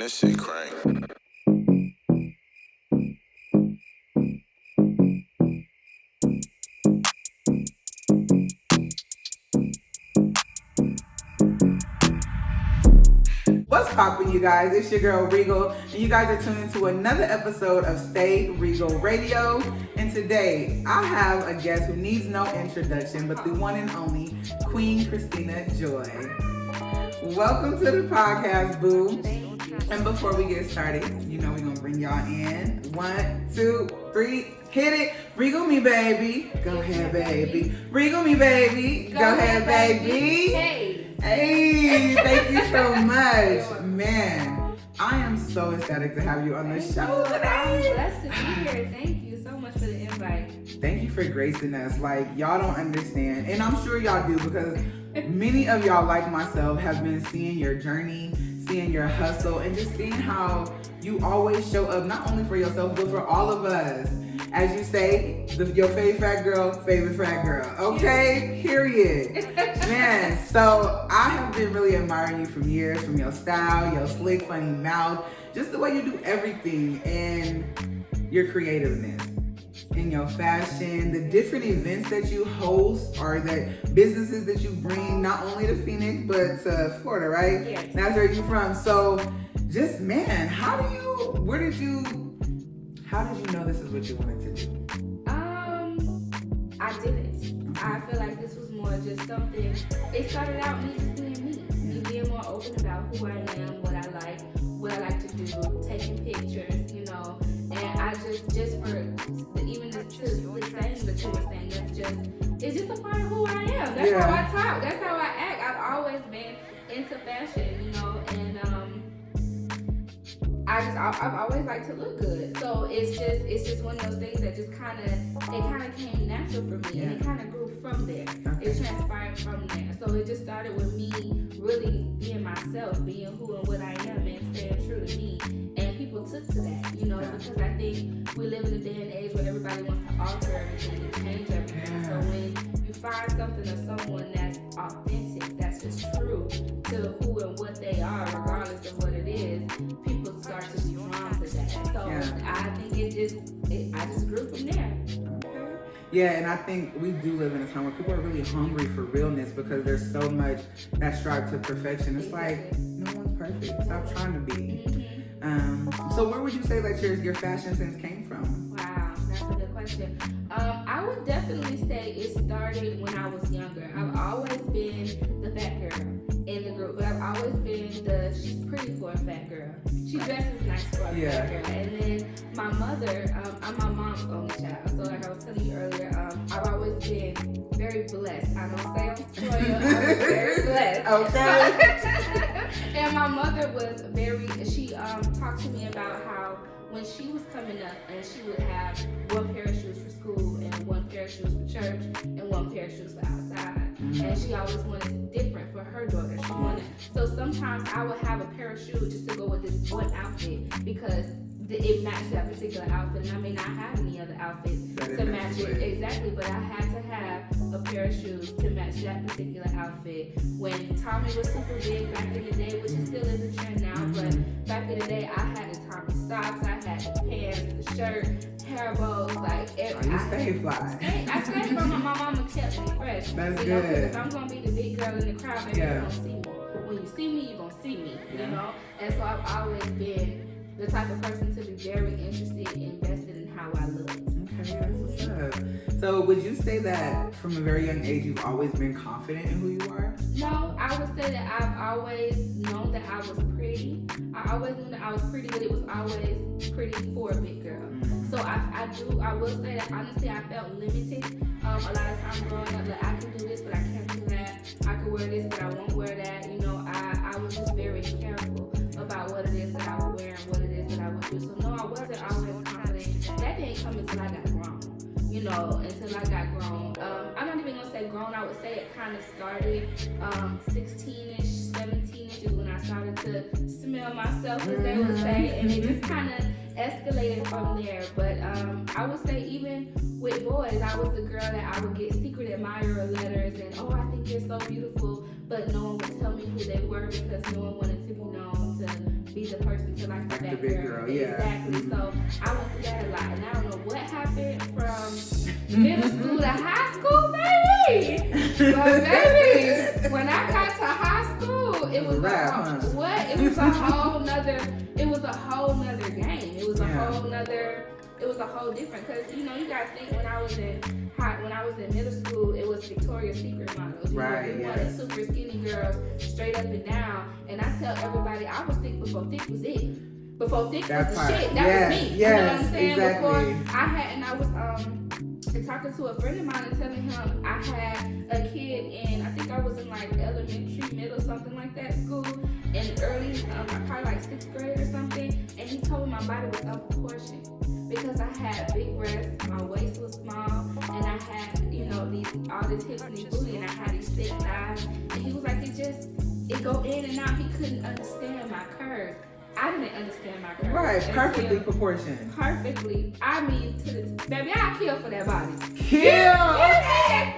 this shit crank. What's poppin', you guys? It's your girl Regal, and you guys are tuning to another episode of Stay Regal Radio. And today, I have a guest who needs no introduction, but the one and only Queen Christina Joy. Welcome to the podcast, boo. And before we get started, you know we're gonna bring y'all in. 1, 2, 3, hit it. Regal me, baby. Go ahead, baby. Regal me, baby. Go ahead, baby. Hey, thank you so much. Man, I am so ecstatic to have you on the show today. I'm blessed to be here. Thank you so much for the invite. Thank you for gracing us. Like, y'all don't understand. And I'm sure y'all do, because many of y'all, like myself, have been seeing your journey, seeing your hustle, and just seeing how you always show up, not only for yourself, but for all of us. As you say, your favorite frat girl, okay? Period. Man, so I have been really admiring you from years, from your style, your slick, funny mouth, just the way you do everything, and your creativeness, and your fashion, the different events that you host, or the businesses that you bring, not only to Phoenix, but to Florida, right? Yes. That's where you're from. So just, man, how did you know this is what you wanted to do? I didn't. I feel like this was more just something. It started out me just being me being more open about who I am, what I like to do, taking pictures, you know. And I just for even to slick saying that you were saying, it's just a part of who I am. That's how I talk. That's how I act. I've always been into fashion, you know, and I've always liked to look good. So it's just one of those things that just kind of came natural for me, and it kind of grew from there. Okay. It transpired from there. So it just started with me really being myself, being who and what I am, and staying true to me. And people took to that, you know, because I think we live in a day and age where everybody wants to alter everything and change everything. Yeah. So when you find something or someone that's authentic, that's just true to who and what they are, regardless of what it is, people start to be drawn to that. So I think I just grew from there. Yeah, and I think we do live in a time where people are really hungry for realness, because there's so much that strive to perfection. It's like, no one's perfect. Stop trying to be. So where would you say that your fashion sense came from? Wow, that's a good question. I would definitely say it started when I was younger. I've always been the fat girl in the group, but I've always been she's pretty for a fat girl. She dresses nice for a fat girl. And then my mother, I'm my mom's only child. So like I was telling you earlier, I've always been very blessed. I don't say I'm spoiled, I'm very blessed. Okay. And my mother was she talked to me about how when she was coming up, and she would have one pair of shoes for school, and one pair of shoes for church, and one pair of shoes for outside. And she always wanted different for her daughter. So sometimes I would have a pair of shoes just to go with this one outfit, because it matched that particular outfit, and I may not have any other outfits to match it exactly, but I had to have a pair of shoes to match that particular outfit. When Tommy was super big back in the day, which it still is a trend now, but back in the day, I had the Tommy socks, I had the pants, the shirt, hair bows, like everything. You stay fly. I stayed from my mama kept me fresh. That's you good. know, because if I'm gonna be the big girl in the crowd, baby, you're gonna see me. When you see me, you're gonna see me. You know, and so I've always been the type of person to be very interested and invested in how I look. Okay, that's what's up. So would you say that from a very young age you've always been confident in who you are? No, I would say that I've always known that I was pretty. I always knew that I was pretty, but it was always pretty for a big girl. So I will say that honestly I felt limited a lot of times growing up. Like, I can do this, but I can't do that. I can wear this, but I won't wear that. You know, I was just very careful about what it is that I would wear and what it is that I would do. So no, I wasn't always confident. That didn't come until I got grown. You know, until I got grown. I'm not even gonna say grown. I would say it kind of started 16ish, 17ish is when I started to smell myself, as they would say, and it just kind of escalated from there. But I would say even with boys, I was the girl that I would get secret admirer letters and, oh, I think you're so beautiful, but no one would tell me who they were because no one wanted to be known to be the person to like the the bad big girl. girl, yeah. Exactly. Mhm. So I went through that a lot, and I don't know what happened from middle school to high school, baby. But baby, when I got to high school, it was what? It was a whole nother. It was a whole nother game. It was a whole nother. It was a whole different, because you know you gotta think when I was in middle school, it was Victoria's Secret models. You wanted super skinny girls, straight up and down. And I tell everybody I was thick before thick was it. Before thick was the shit. That was me. You know what I'm saying? Exactly. Before I had, and I was talking to a friend of mine and telling him I had a kid in, I think I was in like elementary, middle, something like that school, and early, probably like 6th grade or something, and he told me my body was unproportioned because I had big breasts, my waist was small, and I had, you know, all these hips and these booty, and I had these thick thighs, and he was like, it go in and out. He couldn't understand my curves. I didn't understand my curves. Right, perfectly proportioned. Perfectly. I mean, baby, I kill for that body. Kill!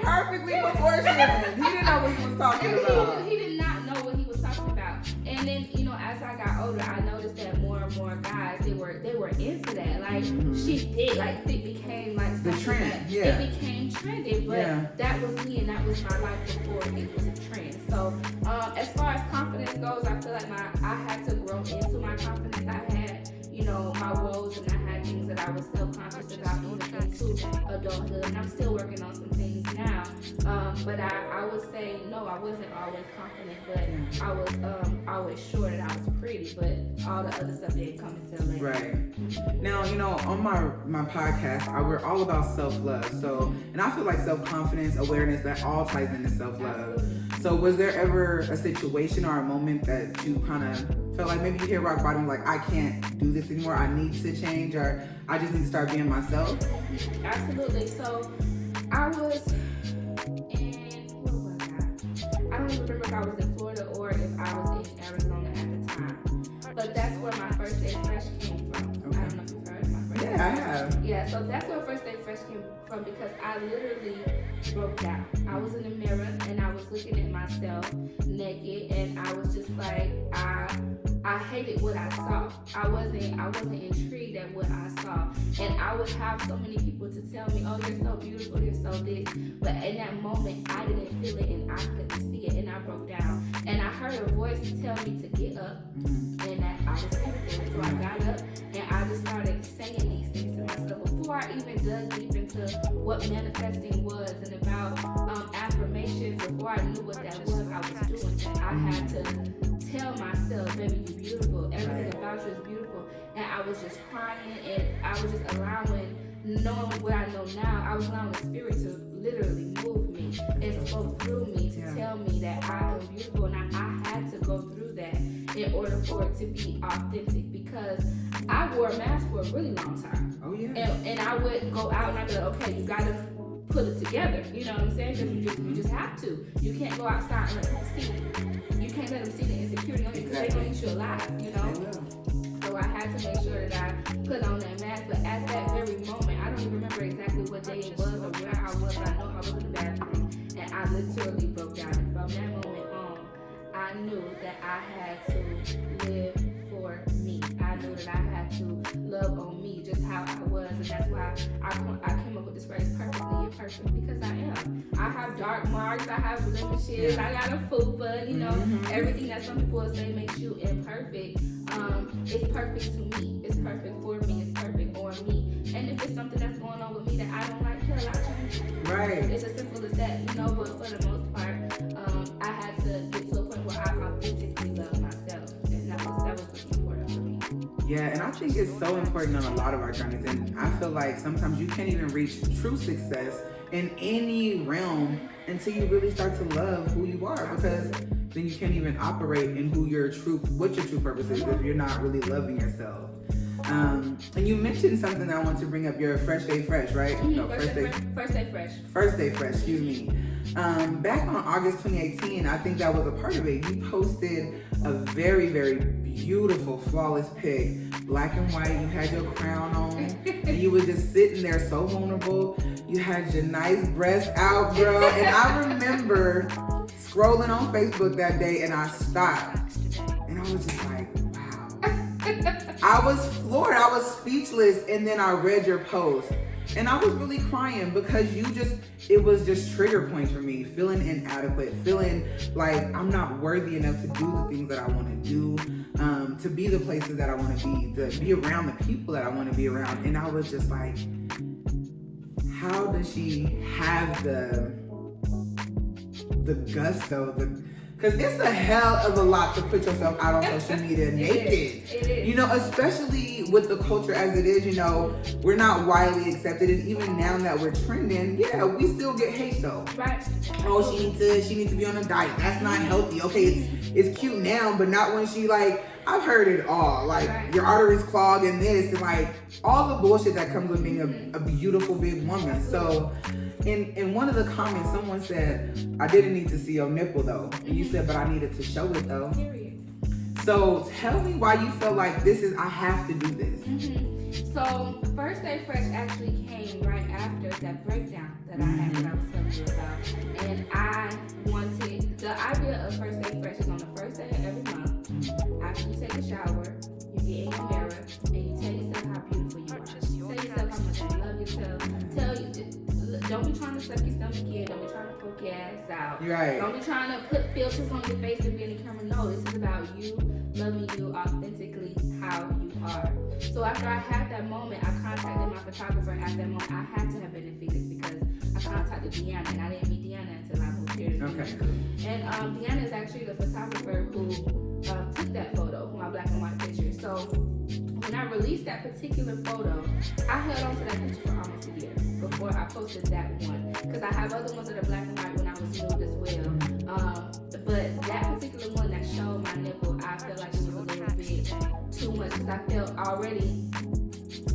Perfectly proportioned. He didn't know what he was talking about. He did not know what he was talking about. And then, you know, as I got older, I noticed that more and more guys, they were into that. Like, she did. Like, it became like the trend. Yeah. It became trendy, but that was me, and that was my life before it was a trend. So, as far as confidence goes, I feel like I had to grow into my confidence. I had, you know, my woes, and I had things that I was self-conscious about even into adulthood, and I'm still working on some things now. But I would say, no, I wasn't always confident, but I was always sure that I was pretty, but all the other stuff didn't come until later. Right. Now, you know, on my podcast, we're all about self-love. So, and I feel like self-confidence, awareness, that all ties into self-love. Absolutely. So was there ever a situation or a moment that you kind of felt like maybe you hit rock bottom, like I can't do this anymore, I need to change, or I just need to start being myself? Absolutely. So I was in, where was I? I don't even remember if I was in Florida or if I was in Arizona at the time. But that's where my first day fresh came from. Okay. I don't know if you've heard of my first day fresh. I have. Yeah, so that's where first day fresh came from, because I literally broke down. I was in the mirror and I was looking at myself naked, and I was just like, I hated what I saw. I wasn't intrigued at what I saw. And I would have so many people to tell me, oh, you're so beautiful, you're so this. But in that moment, I didn't feel it and I couldn't see it, and I broke down. And I heard a voice tell me to get up and that I was beautiful. So I got up and I just started saying these things to myself. Before I even dug deep into what manifesting was and about affirmations, before I knew what that was, I was doing it. I had to tell myself, baby, you're beautiful. Everything about you is beautiful. And I was just crying, and I was just allowing, knowing what I know now, I was allowing the spirit to literally move me and spoke through me to tell me that I am beautiful. And I had to go through that in order for it to be authentic, because I wore a mask for a really long time. Oh yeah. And I would go out and I'd be like, okay, you gotta put it together. You know what I'm saying? Because you just have to. You can't go outside and let them see it. You can't let them see the insecurity on you, because they're gonna eat you alive, you know? So I had to make sure that I put on that mask. But at that very moment, I don't even remember exactly what day it was or where I was. I know I was in the bathroom, and I literally broke down. And from that moment on, I knew that I had to live for me. I knew that I had to love on me just how I was, and that's why I came up with this phrase, perfectly imperfect, because I am. I have dark marks, I have blemishes, I got a fupa, you know, everything that some people say makes you imperfect. It's perfect to me. It's perfect for me. It's perfect on me. And if it's something that's going on with me that I don't like, hell, I'll change it. Right. It's as simple as that, you know. But for the most part, I had to get to a point where I authentically love myself, and that was what's important for me. Yeah, and I think it's so important on a lot of our journeys, and I feel like sometimes you can't even reach true success in any realm until you really start to love who you are, because then you can't even operate in what your true purpose is if you're not really loving yourself. And you mentioned something that I want to bring up, your First Day Fresh, right? No, First Day Fresh. First Day Fresh, excuse me. Back on August 2018, I think that was a part of it. You posted a very, very beautiful, flawless pic, black and white. You had your crown on, and you were just sitting there so vulnerable. You had your nice breasts out, girl. And I remember scrolling on Facebook that day, and I stopped, and I was just like, wow. I was floored. I was speechless. And then I read your post. And I was really crying because it was just trigger points for me. Feeling inadequate. Feeling like I'm not worthy enough to do the things that I want to do. To be the places that I want to be. To be around the people that I want to be around. And I was just like, how does she have the gusto, because it's a hell of a lot to put yourself out on social media naked. It is. You know, especially with the culture as it is, you know, we're not widely accepted, and even now that we're trending, yeah, we still get hate though. Right. Oh, she needs to be on a diet. That's not healthy. Okay, it's cute now, but not when she I've heard it all. Like your arteries clogged and this, and like all the bullshit that comes with being a beautiful big woman. So in one of the comments, someone said, I didn't need to see your nipple though. And you said, but I needed to show it though. Period. So tell me why you felt like I have to do this. Mm-hmm. So First Day Fresh actually came right after that breakdown that I had that I was telling you about. And I wanted, the idea of First Day Fresh is on the first day of every month. After you take a shower, you get in your mirror and you tell yourself how beautiful you are. Tell yourself how much you love yourself. Don't be trying to suck your stomach in. Don't be trying to poke your ass out. Right. Don't be trying to put filters on your face and be in the camera. No, this is about you loving you authentically how you are. So after I had that moment, I contacted my photographer. At that moment, I had to have been in Phoenix because I contacted Deanna, and I didn't meet Deanna until I moved here to Phoenix. Okay. And Deanna is actually the photographer who took that photo, my black and white picture. So when I released that particular photo, I held on to that picture for almost a year before I posted that one. Because I have other ones that are black and white when I was nude as well. But that particular one that showed my nipple, I felt like it was a little bit too much because I felt already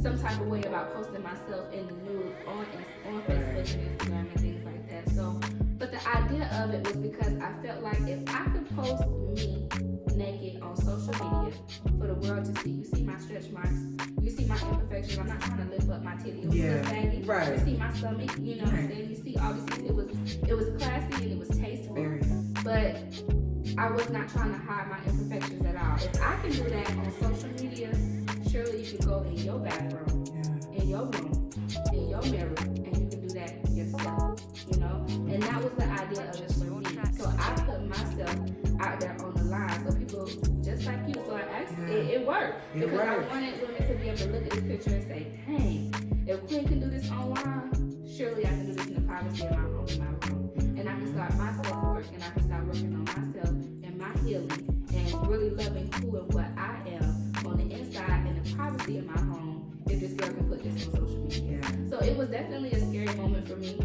some type of way about posting myself in the nude on Facebook and Instagram and things like that. So, but the idea of it was because I felt like if I could post me naked on social media for the world to see, you see my stretch marks, you see my imperfections. I'm not trying to lift up my titty. It was a saggy. Right. You see my stomach, you know what I'm saying? You see all these things. It was classy and it was tasteful. But I was not trying to hide my imperfections at all. If I can do that on social media, surely you can go in your bathroom, in your room, in your mirror, and you can do that yourself, you know? And that was the idea of it for me. So I put myself out there on the line so people just like you. So I actually, it worked. Because I wanted women to be able to look at this picture and say, dang, if Queen can do this online, surely I can do this in the privacy of my home, in my room. And I can start my self-work, and I can start working on myself and my healing and really loving who and what I am on the inside in the privacy of my home if this girl can put this on social media. So it was definitely a scary moment for me.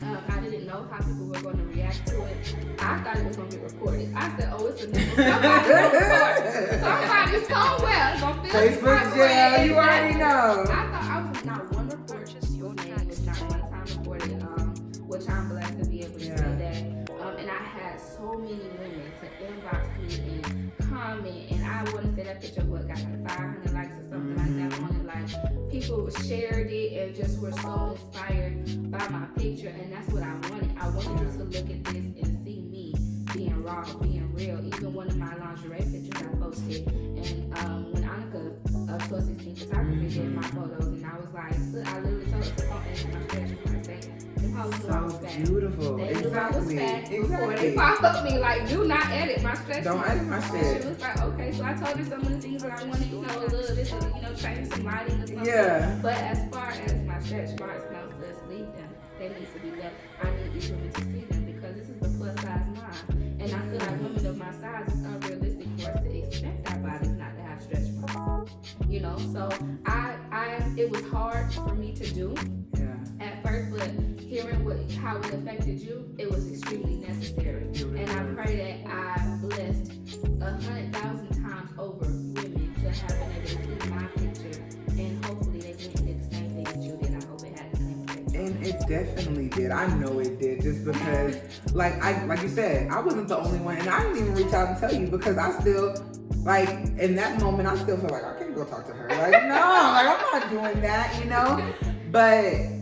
I didn't know how people were going to react to it. I thought it was going to get recorded. I said, oh, it's a nipple. Somebody's going to record. Somebody somewhere is going to feel Facebook jail, you already know. I thought I was not one report. It was not one time reported, which I'm blessed to be able to say that. And I had so many women to inbox me and comment, and I want to say that picture got like 500 likes or something like that on it. Like people shared it and just were so inspired by my picture, and that's what I wanted. I wanted you to look at this and see me being raw, being real. Even one of my lingerie pictures I posted, and when Annika of 1216 Photography did my photos, and I was like, I literally told her to come and my stretch marks. So beautiful. They knew I was fat before they followed me. Like, do not edit my stretch marks. Don't edit my shit. She was like, okay. So I told her some of the things that I wanted, a little this, change some lighting or something. Yeah. But as far as my stretch marks, no, just leave them. They need to be left. I need each woman to see them because this is the plus size line. And I feel like women of my size, it's unrealistic for us to expect our bodies not to have stretch marks. So it was hard for me to do at first, but hearing how it affected you, it was extremely necessary. And I pray that I blessed 100,000 times over women to have been able to see my picture, and hopefully they did the same thing that you did. I hope it had the same effect. And it definitely did. I know it did, just because, like you said, I wasn't the only one, and I didn't even reach out and tell you because I still, in that moment, I still feel like I can't go talk to her. No, I'm not doing that, But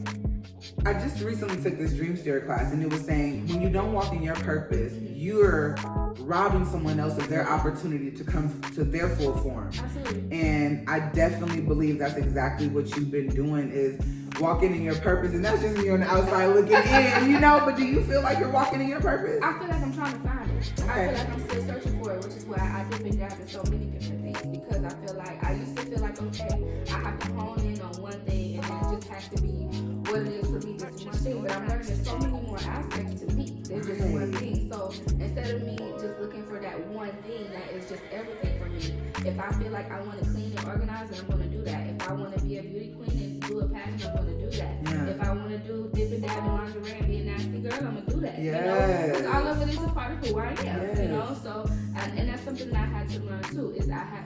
I just recently took this dream steer class, and it was saying when you don't walk in your purpose, you're robbing someone else of their opportunity to come to their full form. Absolutely. And I definitely believe that's exactly what you've been doing, is walking in your purpose. And that's just me on the outside looking in, but do you feel like you're walking in your purpose? I feel like I'm trying to find it. Okay. I feel like I'm still searching for it, which is why I dip and dab in so many different things, because I feel like I used to feel like, okay, I have to hone in on one thing and then it just has to be what it is for me, just one thing. But I'm learning there's so many more aspects to me than just one thing. So instead of me just looking for that one thing that is just everything for me, if I feel like I want to clean and organize, then I'm going to do that. If I want to be a beauty queen and do a pageant, I'm going to do that. Yeah. If I want to do dip and dab in lingerie and be a nasty girl, I'm going to do that. Yes. Because all of it is a part of who I am. Yes. So and that's something that I had to learn too.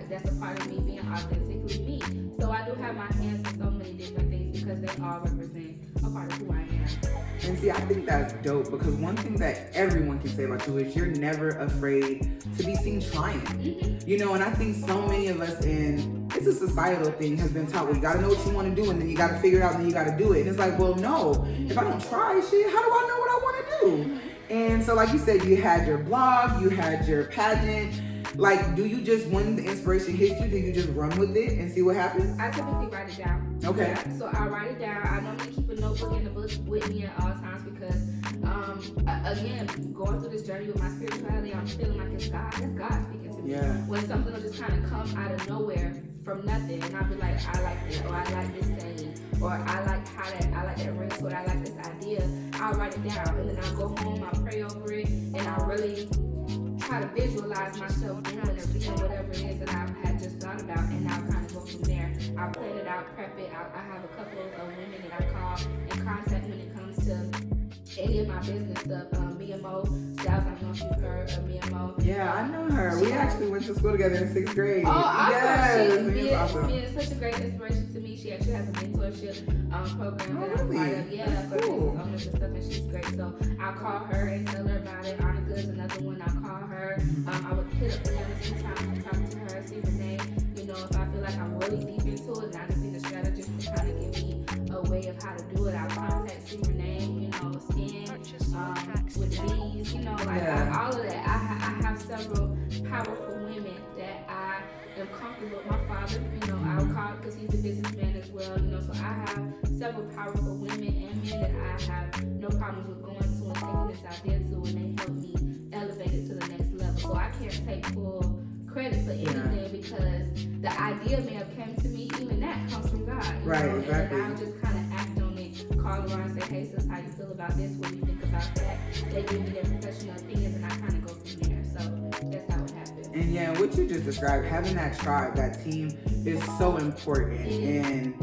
That's a part of me being authentically me. So I do have my hands in so many different things because they all represent a part of who I am. And see, I think that's dope, because one thing that everyone can say about you is you're never afraid to be seen trying. And I think so many of us it's a societal thing, has been taught, well, you gotta know what you want to do, and then you gotta figure it out, and then you gotta do it. And it's like, well, no, if I don't try shit, how do I know what I want to do? And so, like you said, you had your blog, you had your pageant. Like, do you just, when the inspiration hits you, do you just run with it and see what happens? I typically write it down. Okay. Yeah, so I write it down. I normally keep a notebook and a book with me at all times because, again, going through this journey with my spirituality, I'm feeling like it's God speaking to me. Yeah. When something will just kind of come out of nowhere from nothing, and I'll be like, I like this, or I like this saying, or I like that ring, or I like this idea. I'll write it down, and then I'll go home, I'll pray over it, and I'll really try to visualize myself doing or being whatever it is that I had just thought about, and I'll kind of go from there. I'll plan it out, prep it. I have a couple of women that I call in contact when it comes to any of my business stuff. Mia Mo, Styles, I don't know if you've heard of Mia Mo. Yeah, I know her. We actually went to school together in 6th grade. Oh, awesome. Yes, Mia is such a great inspiration to me. She actually has a mentorship program that I'm part of. Yeah, that's for cool. business owners and stuff, and she's great. So I'll call her and tell her about it. Anna Good's another one. I'll call her. I would hit up Rihanna sometimes and talk to her, see Renee. If I feel like I'm really deep into it and I just need a strategist to kind of give me a way of how to do it, I'll contact see Renee, Skin, with bees, all of that. I have several powerful women that I am comfortable with. My father, I would call because he's a businessman as well, so I have several powerful women and men that I have no problems with going to and taking this idea to, and they help me elevate it to the next level. So I can't take full credit for anything because the idea may have come to me, even that comes from God. Right, exactly. And I'll just kind of act on it, call around and say, hey sis, how you feel about this? What do you think about that? They give me their professional opinions and I kind of go from there. So that's how it happens. And yeah, what you just described, having that tribe, that team is so important. And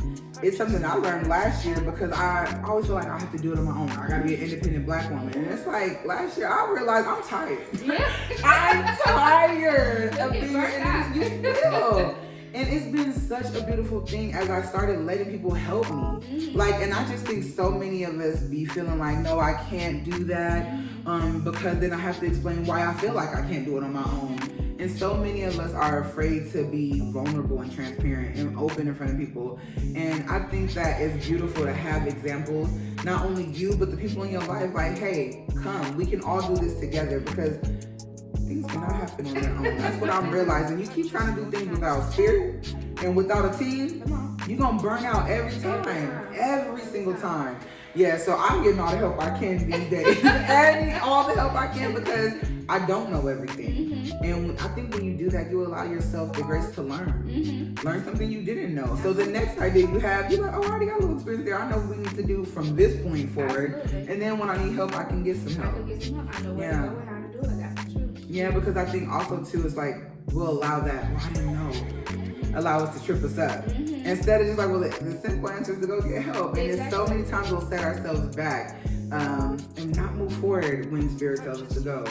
it's something I learned last year because I always feel like I have to do it on my own. I gotta be an independent Black woman. And it's like last year I realized I'm tired. Yeah. I'm tired of being out. you feel. And it's been such a beautiful thing as I started letting people help me. And I just think so many of us be feeling like, no, I can't do that. Because then I have to explain why I feel like I can't do it on my own. And so many of us are afraid to be vulnerable and transparent and open in front of people. And I think that it's beautiful to have examples, not only you, but the people in your life, like, hey, come, we can all do this together, because things cannot happen on their own. That's what I'm realizing. You keep trying to do things without spirit and without a team, you're going to burn out every single time. Yeah, so I'm getting all the help I can these days. All the help I can, because I don't know everything. And I think when you do that, you allow yourself the grace to learn. Learn something you didn't know. So the next idea you have, you're like, oh, I already got a little experience there. I know what we need to do from this point forward. Absolutely. And then when I need help, I can get some help. I know where to go and how to do it. That's true. Yeah, because I think also too, it's like, we'll allow that, well, I didn't know. Allow us to trip us up. Instead of just like, well, the simple answer is to go get help. And there's so many times we'll set ourselves back and not move forward when spirit tells us to go.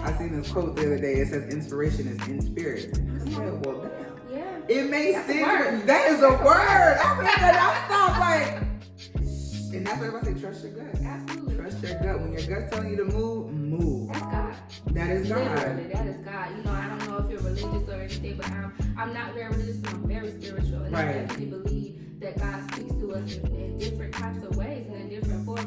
I seen this quote the other day. It says, inspiration is in spirit. I said, well, damn. Yeah. It makes sense. That is a word. I read that. I stopped like, and that's why everybody say, trust your gut. Absolutely. Trust your gut. When your gut's telling you to move, move. That's God. That is God. Literally, that is God. I don't know if you're religious or anything, but I'm not very religious, but I'm very spiritual. And I definitely believe that God speaks to us in different types of ways and in different forms.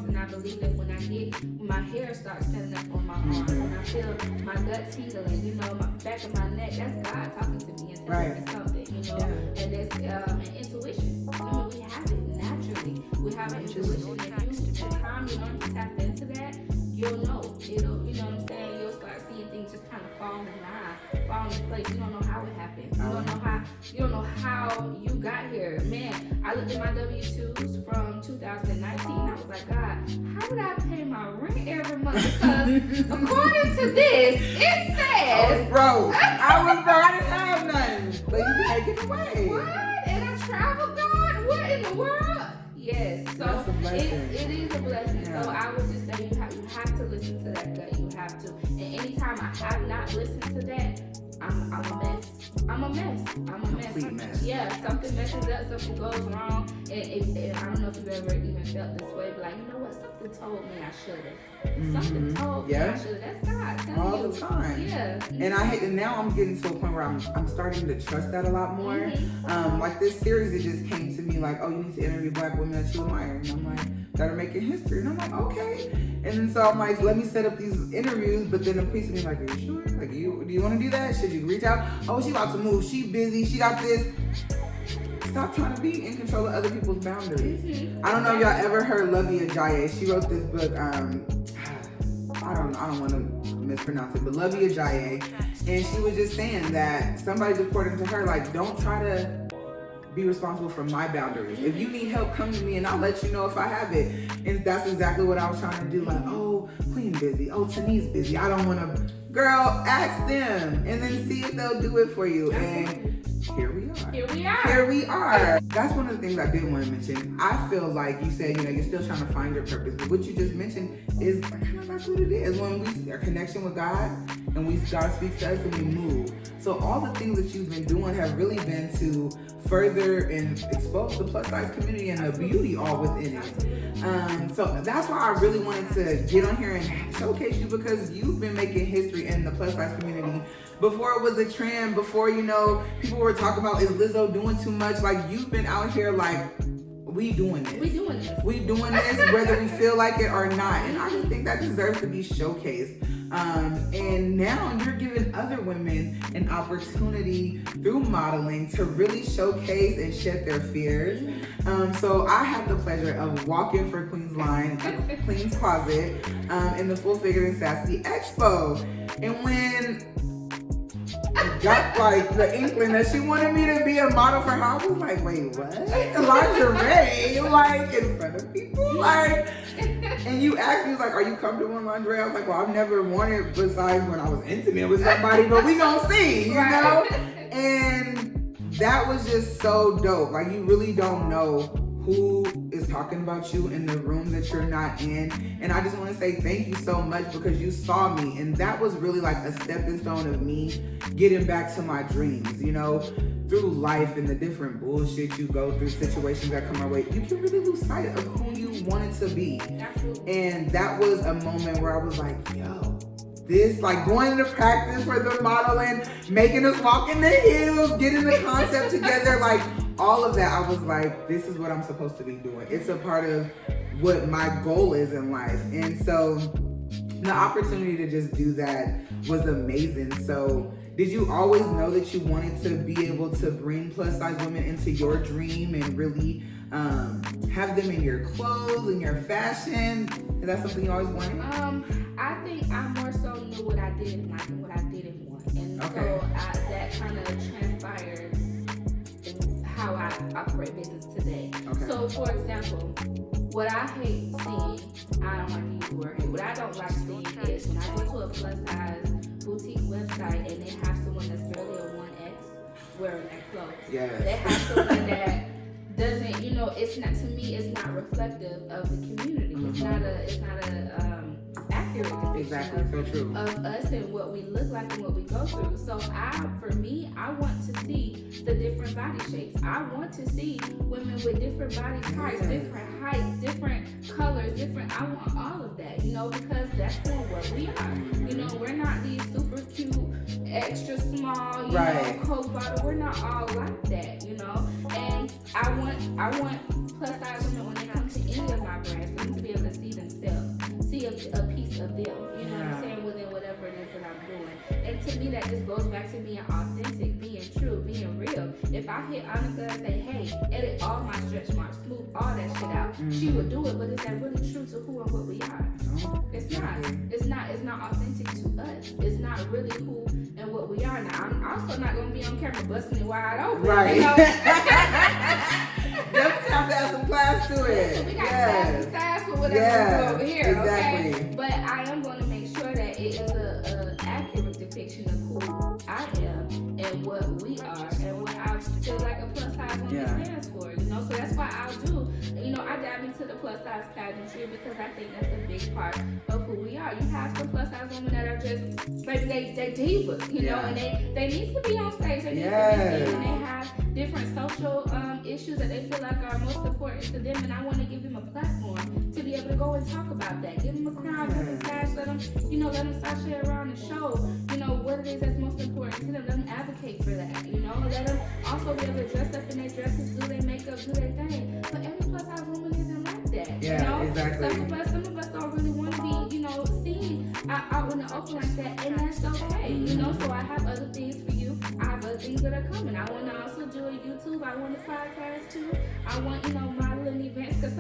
my hair starts standing up on my arms, when I feel my gut tingling, you know, my back of my neck, that's God talking to me and telling me something, you know. And it's an intuition. Women, we have it naturally. We have an intuition. If the time you learn to tap into that, you'll know. It'll, you know what I'm saying? You'll start seeing things just kind of fall in line, fall in place. You don't know how it happened. You don't know how you got here. Man, I looked at my W-2s from 2019. I was like, God, how did I pay my rent every month? Because according to this, it says, I didn't have nothing, but you can make it away. What? And I traveled, God? What in the world? Yes. So it is a blessing. So I would just say you have to listen to that gut. You have to. And anytime I have not listened to that, I'm a mess. I'm a mess. Yeah, something messes up, something goes wrong, and I don't know if you've ever even felt this way, but like, you know what, something told me I should have. Something told me I should have. That's God telling you. All the time. Yeah. And now I'm getting to a point where I'm starting to trust that a lot more. Like this series, it just came to me like, oh, you need to interview Black women that you admire. And I'm like, that are making history. And I'm like, okay. And then so I'm like, let me set up these interviews. But then a piece of me like, are you sure? Like, do you want to do that? Should you reach out? Oh, she about to move. She busy. She got this. Stop trying to be in control of other people's boundaries. I don't know if y'all ever heard Lovey Ajayi. She wrote this book. I don't want to mispronounce it, but Lovey Ajayi. And she was just saying that somebody reported to her, like, don't try to be responsible for my boundaries. If you need help, come to me and I'll let you know if I have it. And that's exactly what I was trying to do. Like, oh, Queen busy. Oh, Tani's busy. I don't want to. Girl, ask them and then see if they'll do it for you. And here we are. That's one of the things I did want to mention. I feel like you said, you're still trying to find your purpose. But what you just mentioned is kind of that's what it is. When we see our connection with God and God speaks to us and we move. So all the things that you've been doing have really been to further and expose the plus size community and the beauty all within it. So that's why I really wanted to get on here and showcase you, because you've been making history in the plus size community before it was a trend, before people were talking about, is Lizzo doing too much? Like, you've been out here like, we doing this whether we feel like it or not. And I just think that deserves to be showcased. And now you're giving other women an opportunity through modeling to really showcase and shed their fears. So I had the pleasure of walking for Queen's Line, Queen's Closet, in the Full Figured and Sassy Expo. And when I got like the inkling that she wanted me to be a model for her, I was like, wait, what? Lingerie? Like, in front of people? Like, and you asked me, like, are you comfortable in lingerie? I was like, well, I've never worn it besides when I was intimate with somebody, but we gonna see, you know? And that was just so dope. Like, you really don't know who is talking about you in the room that you're not in. And I just want to say thank you so much, because you saw me, and that was really like a stepping stone of me getting back to my dreams, through life and the different bullshit you go through, situations that come our way. You can really lose sight of who you wanted to be. And that was a moment where I was like, yo, this, like, going into practice for the modeling, making us walk in the heels, getting the concept together, like, all of that, I was like, this is what I'm supposed to be doing. It's a part of what my goal is in life. And so the opportunity to just do that was amazing. So did you always know that you wanted to be able to bring plus size women into your dream and really have them in your clothes and your fashion? Is that something you always wanted? I think I more so knew what I didn't like and what I didn't want. And so that kind of transpired how I operate business today. So, for example, what I hate seeing, I don't like to use the word hate, what I don't like seeing is when I go to a plus size boutique website and they have someone that's barely a 1X wearing that clothes. They have someone that doesn't, it's not, to me, it's not reflective of the community. It's not a accurate depiction of us and what we look like and what we go through. So for me, I want to see the different body shapes. I want to see women with different body types, different heights, different colors, I want all of that, because that's what we are. We're not these super cute, extra small, Coke bottle. We're not all like that, And I want plus size women when they come to any of my brands for them to be able to see themselves, see a piece to me, that just goes back to being authentic, being true, being real. If I hit Annika and say, hey, edit all my stretch marks, smooth all that shit out, she would do it, but is that really true to who and what we are? No. It's not. It's not authentic to us. It's not really who and what we are. Now, I'm also not going to be on camera busting it wide open. Right. You know? Definitely have to add some class to it. So we got class and size for whatever we do over here, exactly. okay? But I am going to make sure that it is a accurate depiction of who I am and what we are and what I feel like a plus size woman stands for. You know, so that's why I'll do. You know, I dive into the plus size pageantry because I think that's a big part of who we are. You have some plus size women that are just maybe they divas, you know, and they need to be on stage. They need to be seen, and they have different social issues that they feel like are most important to them, and I want to give them a platform to be able to go and talk about that. Give them a crown, give them a sash, let them sashay around and show, you know, what it is that's most important to them. Let them advocate for that, you know. Let them also be able to dress up in their dresses, do their makeup, do their thing. But every plus size woman isn't like that, you know. Exactly. Some of us don't really want to be, you know, seen out in the open like that, and that's okay, you know. So I have other things for you. I have other things that are coming. I want to also do a YouTube. I want a podcast too. I want, you know, modeling events, because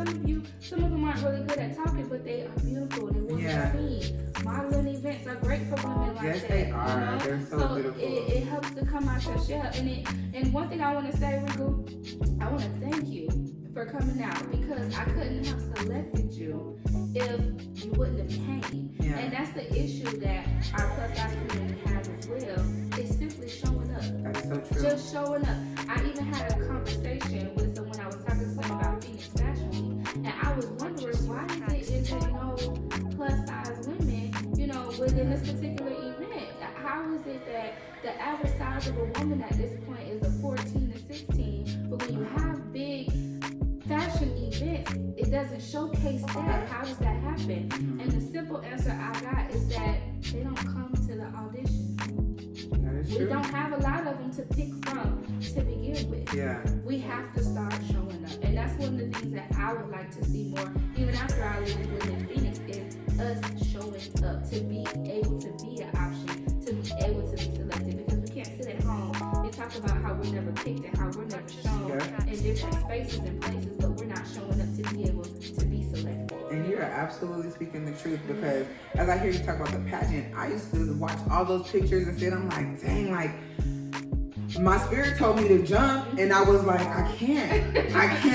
some of them aren't really good at talking, but they are beautiful and they want to be seen. Modeling events are great for women like that. Yes, they are. You know? They're so beautiful. It helps to come out your shell. And one thing I want to say, Rico, I want to thank you for coming out, because I couldn't have selected you if you wouldn't have came. Yeah. And that's the issue that our plus size community has as well. It's simply showing up. That's so true. Just showing up. I even had a conversation with someone. I was talking to someone about Phoenix Fashion Week, and I was wondering why is there no plus size women, you know, within this particular event? How is it that the average size of a woman at this point is a 14 to 16, but when you have big fashion events, it doesn't showcase that? How does that happen? And the simple answer I got is that they don't come to the audition. We don't have a lot of them to pick from to begin with. Yeah. We have to start showing up. And that's one of the things that I would like to see more, even after I leave in Phoenix, is us showing up, to be able to be an option, to be able to be selected. Because we can't sit at home and talk about how we're never picked and how we're never shown in different spaces and places, but we're not showing up to be able to be selected. And you're absolutely speaking the truth, because as I hear you talk about the pageant, I used to watch all those pictures and sit, I'm like, dang, like, my spirit told me to jump, and I was like, I can't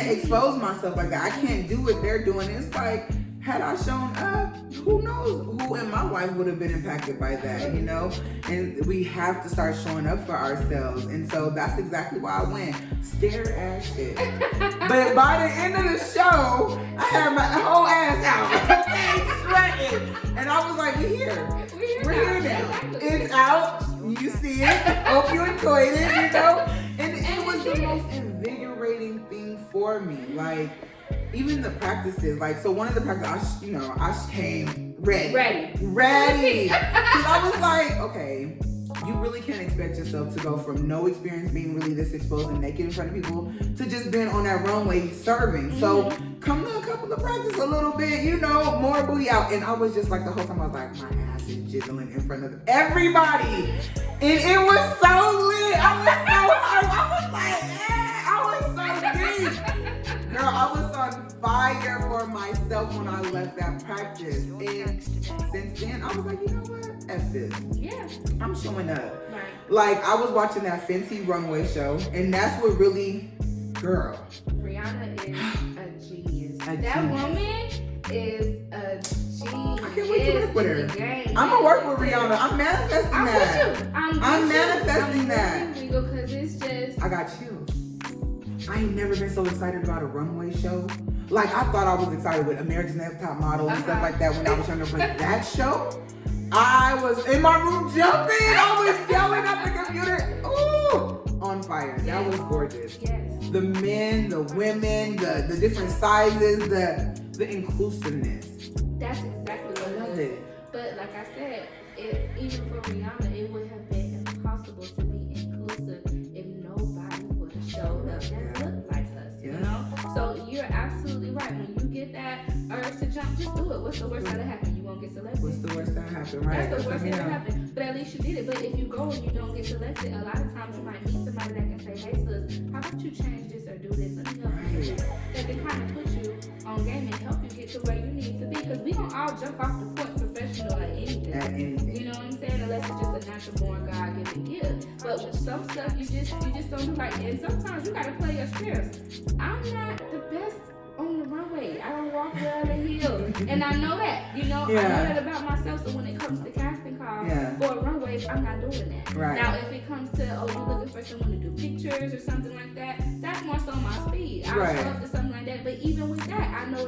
expose myself like that. I can't do what they're doing. It's like, had I shown up, who knows who in my life would have been impacted by that, you know? And we have to start showing up for ourselves. And so that's exactly why I went scared ass shit. But by the end of the show, I had my whole ass out, sweating. And I was like, we're here now. It's out. You see it. Hope you enjoyed it, you know? And it was the most invigorating thing for me. Like, even the practices, like, so one of the practices, I came ready. Because I was like, okay, you really can't expect yourself to go from no experience being really this exposed and naked in front of people to just being on that runway serving. So come to a couple of practice a little bit, more booty out. And I was just like, the whole time I was like, my ass is jiggling in front of everybody. And it was so lit. I was so hard. I was like, I was so deep. Girl, I was on fire for myself when I left that practice. And since then, I was like, you know what? F this. Yeah. I'm showing up. Right. Like, I was watching that Fenty runway show, and that's what really, girl. Rihanna is a genius. That woman is a genius. I can't wait to work with her. I'm going to work with Rihanna. I'm manifesting that. I'm manifesting that. Because it's just... I got chills. I ain't never been so excited about a runway show. Like, I thought I was excited with America's Next Top Model and stuff like that when I was younger. But that show, I was in my room jumping. I was yelling at the computer. Ooh, on fire. That was gorgeous. Yes. The men, the women, the different sizes, the inclusiveness. That's exactly what I love it. But like I said, even for Rihanna, it would have been impossible to be inclusive if nobody would have showed up that looked like us, you know? So you're absolutely right. When you get that urge to jump, just do it. What's the worst that'll happen? You won't get selected. What's the worst that'll happen? happen, right? That's the worst thing that happen. But at least you did it. But if you go and you don't get selected, a lot of times you might meet somebody that can say, hey sis, how about you change this or do this? Let me help you do that. That can kind of put you on game and help you get to where you need to be. Because we don't all jump off the point professional at anything. You know what I'm saying? Unless it's just a natural born God-given gift. But with some stuff you just don't do right. And sometimes you gotta play your strengths. I'm not the best on the runway. I don't walk well the hill. And I know that, I know that about myself. So when it comes to casting calls for runways, I'm not doing that. Right. Now if it comes to, you're looking for someone to do pictures or something like that, that's more so my speed. I'll show up to something like that. But even with that, I know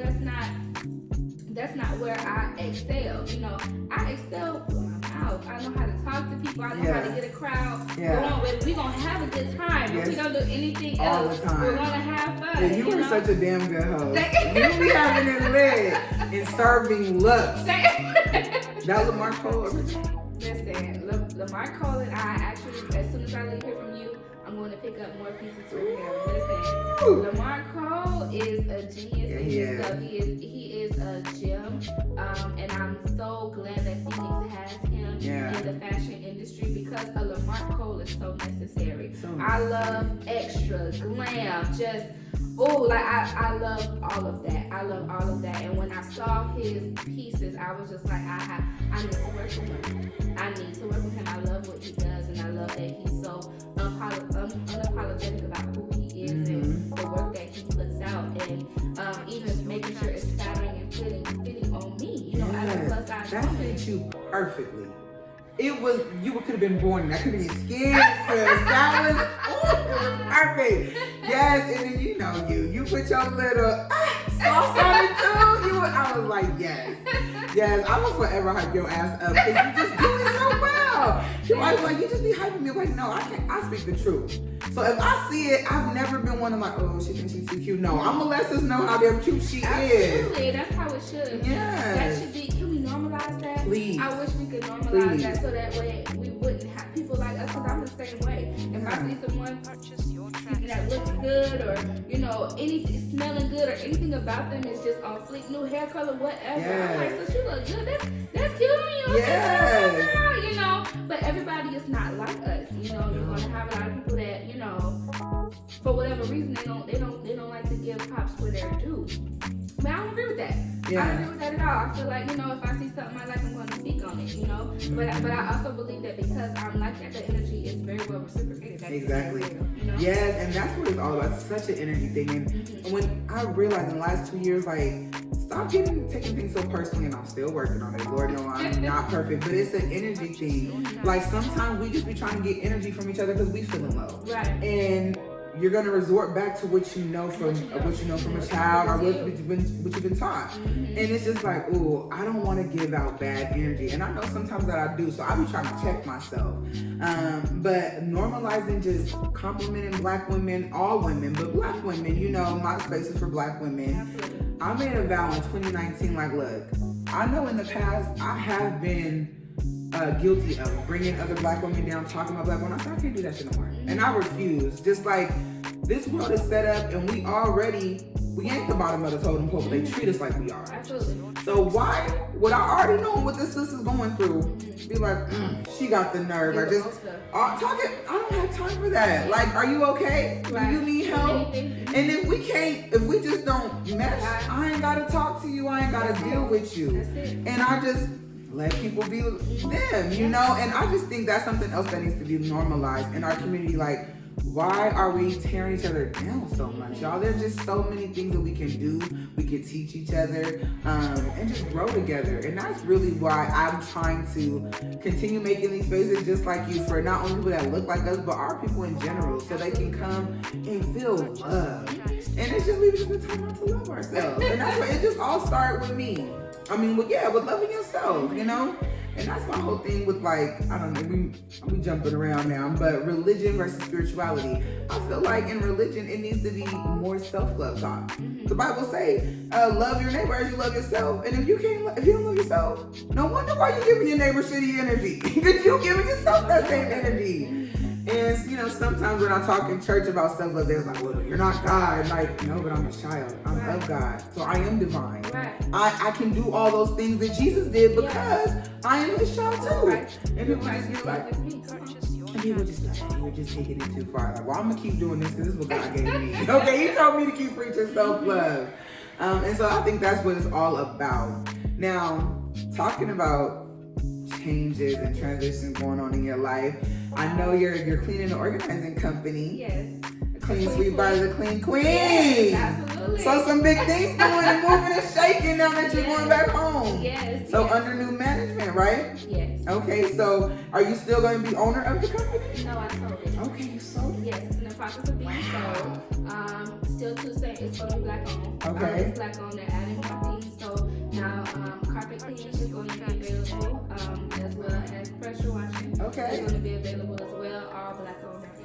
that's not where I excel. I excel with my mouth. I know how to talk to people. I know how to get a crowd going with. We're going to have a good time. If we don't do anything all else, the time. we're going to have fun. Yeah, you were such a damn good host. You be having it lit and serving looks. That Lamar Cole original? Listen, Lamar Cole and I actually, as soon as I leave here from you, I'm going to pick up more pieces for him. Listen, Lamar Cole is a genius in his stuff. He is a gem, and I'm so glad that Phoenix has him in the fashion industry because a Lamar Cole is so necessary. I love extra glam, just I love all of that. I love all of that. And when I saw his pieces, I was just like, I need to work with him. I need to work with him. I love what he does, and I love that he's so unapologetic about who he is and the work that he puts out, and even making sure it's flattering and fitting on me. As a plus size that woman. fits you perfectly. You could have been born in that. Could have been skin, that was perfect. Yes, and then you put your little sauce on it too. I was like, yes. I will forever hype your ass up because you just do it so well. You just be hyping me. I'm like, no, I speak the truth. So if I see it, I've never been one of like, oh, she thinks she's too cute. No, I'm gonna let us know how damn cute she is. Absolutely, that's how it should. Yes. That should be. Can we normalize that? Please. I wish we could normalize that so that way we wouldn't have people like us. Because I'm the same way. If I see someone that looks good or anything smelling good or anything about them is just on fleek, new hair color, whatever. I'm like, so you look good. That's cute on you. Yes. But everybody is not like us. You're gonna have a lot of people that for whatever reason they don't like to give props where they're due. But I don't agree with that. I don't agree with that at all. I feel like, if I see something I like, I'm going to speak on it, But I also believe that because I'm like that, the energy is very well reciprocated. Exactly. Yes, and that's what it's all about. It's such an energy thing. And when I realized in the last 2 years, stop taking things so personally, and I'm still working on it. Lord knows I'm not perfect, but it's an energy thing. Sometimes we just be trying to get energy from each other because we feeling low. Right. And you're gonna resort back to what you know from a child or what you've been taught. And it's just like, ooh, I don't want to give out bad energy. And I know sometimes that I do, so I be trying to check myself. But normalizing just complimenting Black women, all women, but Black women, my space is for Black women. Absolutely. I made a vow in 2019, look, I know in the past I have been guilty of bringing other Black women down, talking about Black women. I said, I can't do that shit no more. And I refuse. Just like this world is set up and we ain't the bottom of the totem pole, but they treat us like we are. Absolutely. So why would I already know what this sister's going through? Be like, she got the nerve. Or just talking. I don't have time for that. Like, are you okay? Do you need help? And if we just don't mesh, I ain't gotta talk to you. I ain't gotta deal with you. And I just let people be them, And I just think that's something else that needs to be normalized in our community. Like, why are we tearing each other down so much, y'all? There's just so many things that we can do. We can teach each other and just grow together. And that's really why I'm trying to continue making these spaces just like you for not only people that look like us, but our people in general, so they can come and feel love. And it's just, we just been talking about to love ourselves. And that's why it just all started with me. With loving yourself, And that's my whole thing with I don't know, we jumping around now, but religion versus spirituality. I feel like in religion, it needs to be more self-love talk. The Bible say, love your neighbor as you love yourself. And if you don't love yourself, no wonder why you're giving your neighbor shitty energy. Because you're giving yourself that same energy. And you know, sometimes when I talk in church about self-love, they're like, well, you're not God. Like, no, but I'm his child. I'm of God. So I am divine. Right. I can do all those things that Jesus did because I am his child too. Right. And people just get like, and people just like, you're just taking it too far. Like, well, I'm gonna keep doing this because this is what God gave me. Okay, he told me to keep preaching self-love. And so I think that's what it's all about. Now, talking about changes and transitions going on in your life, I know you're cleaning and organizing company. Yes. Clean Sweep by the Clean Queen. Yes, absolutely. So some big things going and moving and shaking now that you're going back home. Yes. So yes. under new management, right? Yes. Okay, so are you still going to be owner of the company? No, I sold it. Okay, you sold it? Yes, it's in the process of being sold. Still to say it's going to be black owned. Okay. It's black owned. They're adding more things. So now carpet cleaning is going to be available, as well as pressure washing. Okay. It's going to be available as well. All black owned everything.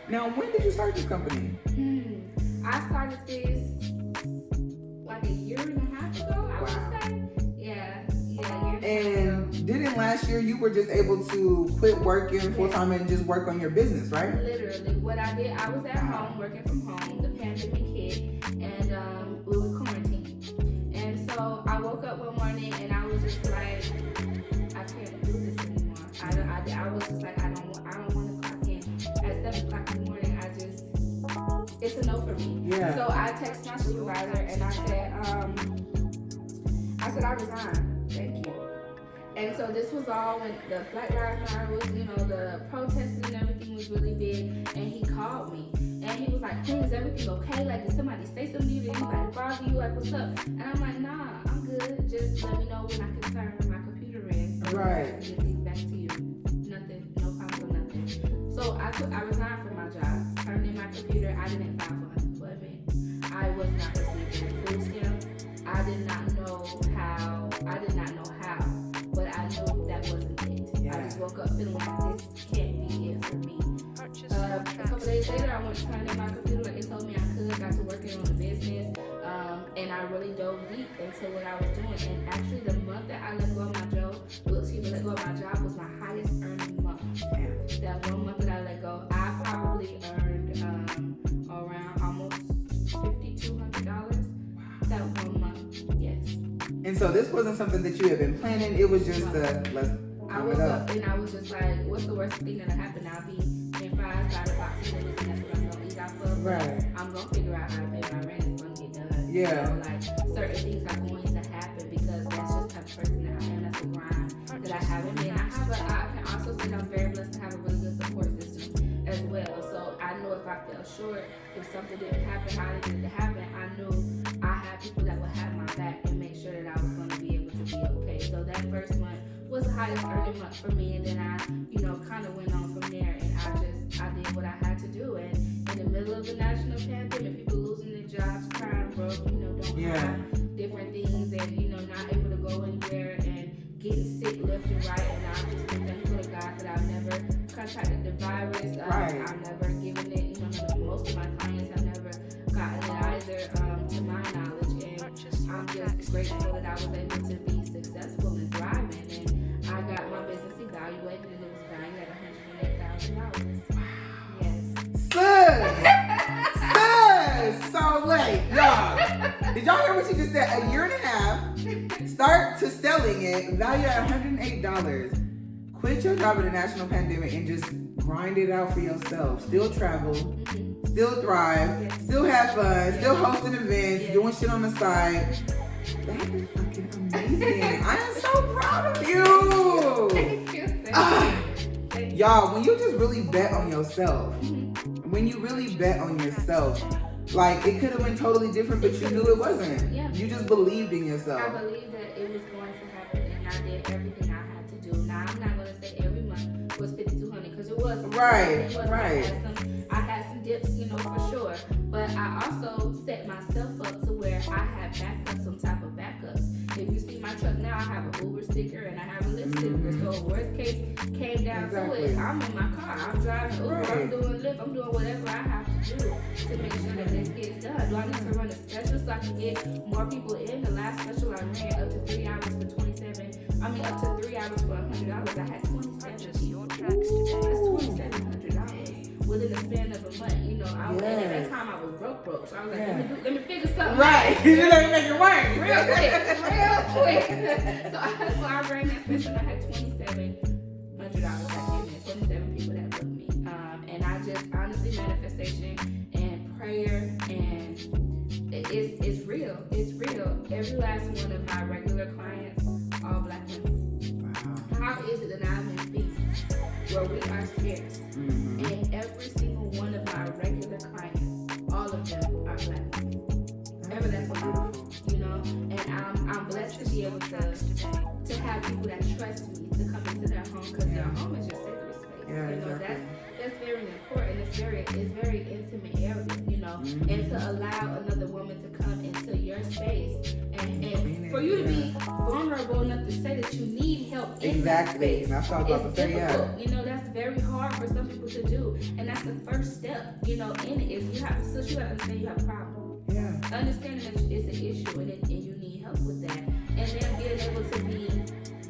Now, when did you start this company? I started this like a year and a half ago, I would say. Yeah, And didn't last year you were just able to quit working full time and just work on your business, right? Literally, what I did, I was at home working from home. The pandemic hit, and it was quarantine. And so I woke up one morning and I was just like, I can't do this anymore. I was just like, I don't want to clock in at 7 o'clock in the morning. It's a no for me. Yeah. So I texted my supervisor and I said, I resign. Thank you. And so this was all when the Black Lives Matter was, the protesting and everything was really big. And he called me and he was like, Queen, is everything okay? Like, did somebody say something to you? Did anybody bother you? Like, what's up? And I'm like, nah, I'm good. Just let me know when I can turn my computer in so I can get these back to you. Nothing, no problem, nothing. So I resigned from my job, turned in my computer. I didn't file for unemployment. I was not receiving food stamps. I did not know how, but I knew that wasn't it. Yeah. I just woke up feeling like this can't be it for me. A couple days later, I went to turn in my computer like they told me I could. Got to working on the business, and I really dove deep into what I was doing. And actually, the month that I let go of my job was my highest earning month. That 1 month that I let go, I probably earned around almost $5,200. That 1 month, yes. And so this wasn't something that you had been planning. It was just I woke up and I was just like, what's the worst thing that'll happen? I'll be in fries by the box and that's what I'm gonna eat off of. Right. I'm gonna figure out how to pay my rent. It's gonna get done. Yeah. Like certain things are going to happen because that's just the type of person that I am. That's a grind that I have in me. And I can also say that I'm very blessed to have a really good support system as well. So I know if I fell short, if something didn't happen, how it needed to happen, I knew I had people that would have my back and make sure that I was going to be able to be okay. So that first month was the highest earning month for me, and then I, kind of went on from there, and I did what I had to do. And in the middle of the national pandemic, people losing their jobs, crying, broke, don't have different things, and not able to go anywhere and getting sick left and right. And I'm just thankful to God that I've never contracted the virus. I've never given it. Most of my clients have never gotten it either, to my knowledge. And I'm just grateful that I was able to be successful and thriving. And I got my business evaluated, and it was valued at $108,000. Yes. Sis! So wait, y'all. Did y'all hear what she just said? A year and a half, start to selling it, valued at $108. Quit your job in the national pandemic and just grind it out for yourself. Still travel, still thrive, still have fun, still hosting events, doing shit on the side. That is fucking amazing. I am so proud of you. Thank you. Y'all, when you just really bet on yourself, when you really bet on yourself, like it could have been totally different, but you knew it wasn't. Yeah. You just believed in yourself. I believed that it was going to happen, and I did everything I had to do. Now, I'm not going to say every month was $5,200 because it wasn't. Right. I had some dips, for sure. But I also set myself up to where I had backups, some type of backups. If you see my truck now, I have an Uber sticker and I have a Lyft sticker. So worst case came down to it, I'm in my car, I'm driving Uber, I'm doing Lyft, I'm doing whatever I have to do to make sure that this gets done. Do I need to run a special so I can get more people in? The last special I ran up to 3 hours for up to 3 hours for $100. I had 27 people. That's $2,700. within the span of a month. You know, and at that time I was broke. So I was like, let me figure something right. out. You let me make it work. Real quick. So I ran that business and I had $2,700 that came in, 27 people that booked me. And I just honestly manifestation and prayer and it's real. It's real. Every last one of my regular clients, all black women. Wow. How is it that I'm in business where we are scarce? Mm-hmm. And every single one of my regular clients, all of them are black women. Every last one, you know. And I'm blessed to be able to have people that trust me to come into their home because their home is your sacred space. Yeah, you know, exactly. that's very important. It's very intimate area, you know. Mm-hmm. And to allow another woman to come into your space and for you to be vulnerable enough to say that you need help in that space. That's what I was about to say. Difficult. You know, that's very hard for some people to do. And that's the first step, you know, in it is you have to understand you have a problem. Yeah. Understanding that it's an issue and you need help with that. And then being able to be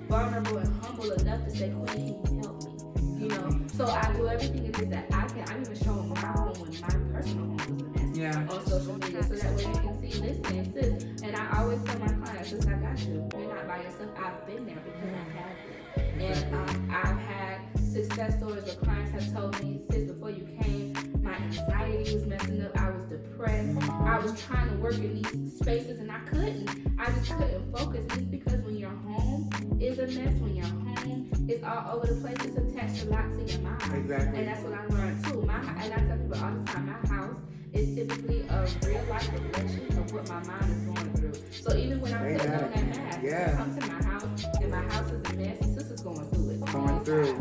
vulnerable and humble enough to say, Queen, can you help me? You know, so I do everything it is that I can. I even show them my home when my personal home was a mess on social media, so that way you can see, listen, sis. And I always tell my clients, sis, I got you. You're not by yourself. I've been there because I have it. And I've had success stories where clients have told me, sis, before you came, my anxiety was messing up. I was depressed. I was trying to work in these spaces and I couldn't. I just couldn't focus. And it's because when your home is a mess, when your home is all over the place, it's attached a lot to your mind. Exactly. And that's what I learned too. And I tell people all the time, my house is typically a real life reflection of what my mind is going through. So even when I'm putting on that mask, I come to my house and my house is a mess, and sister's going through it.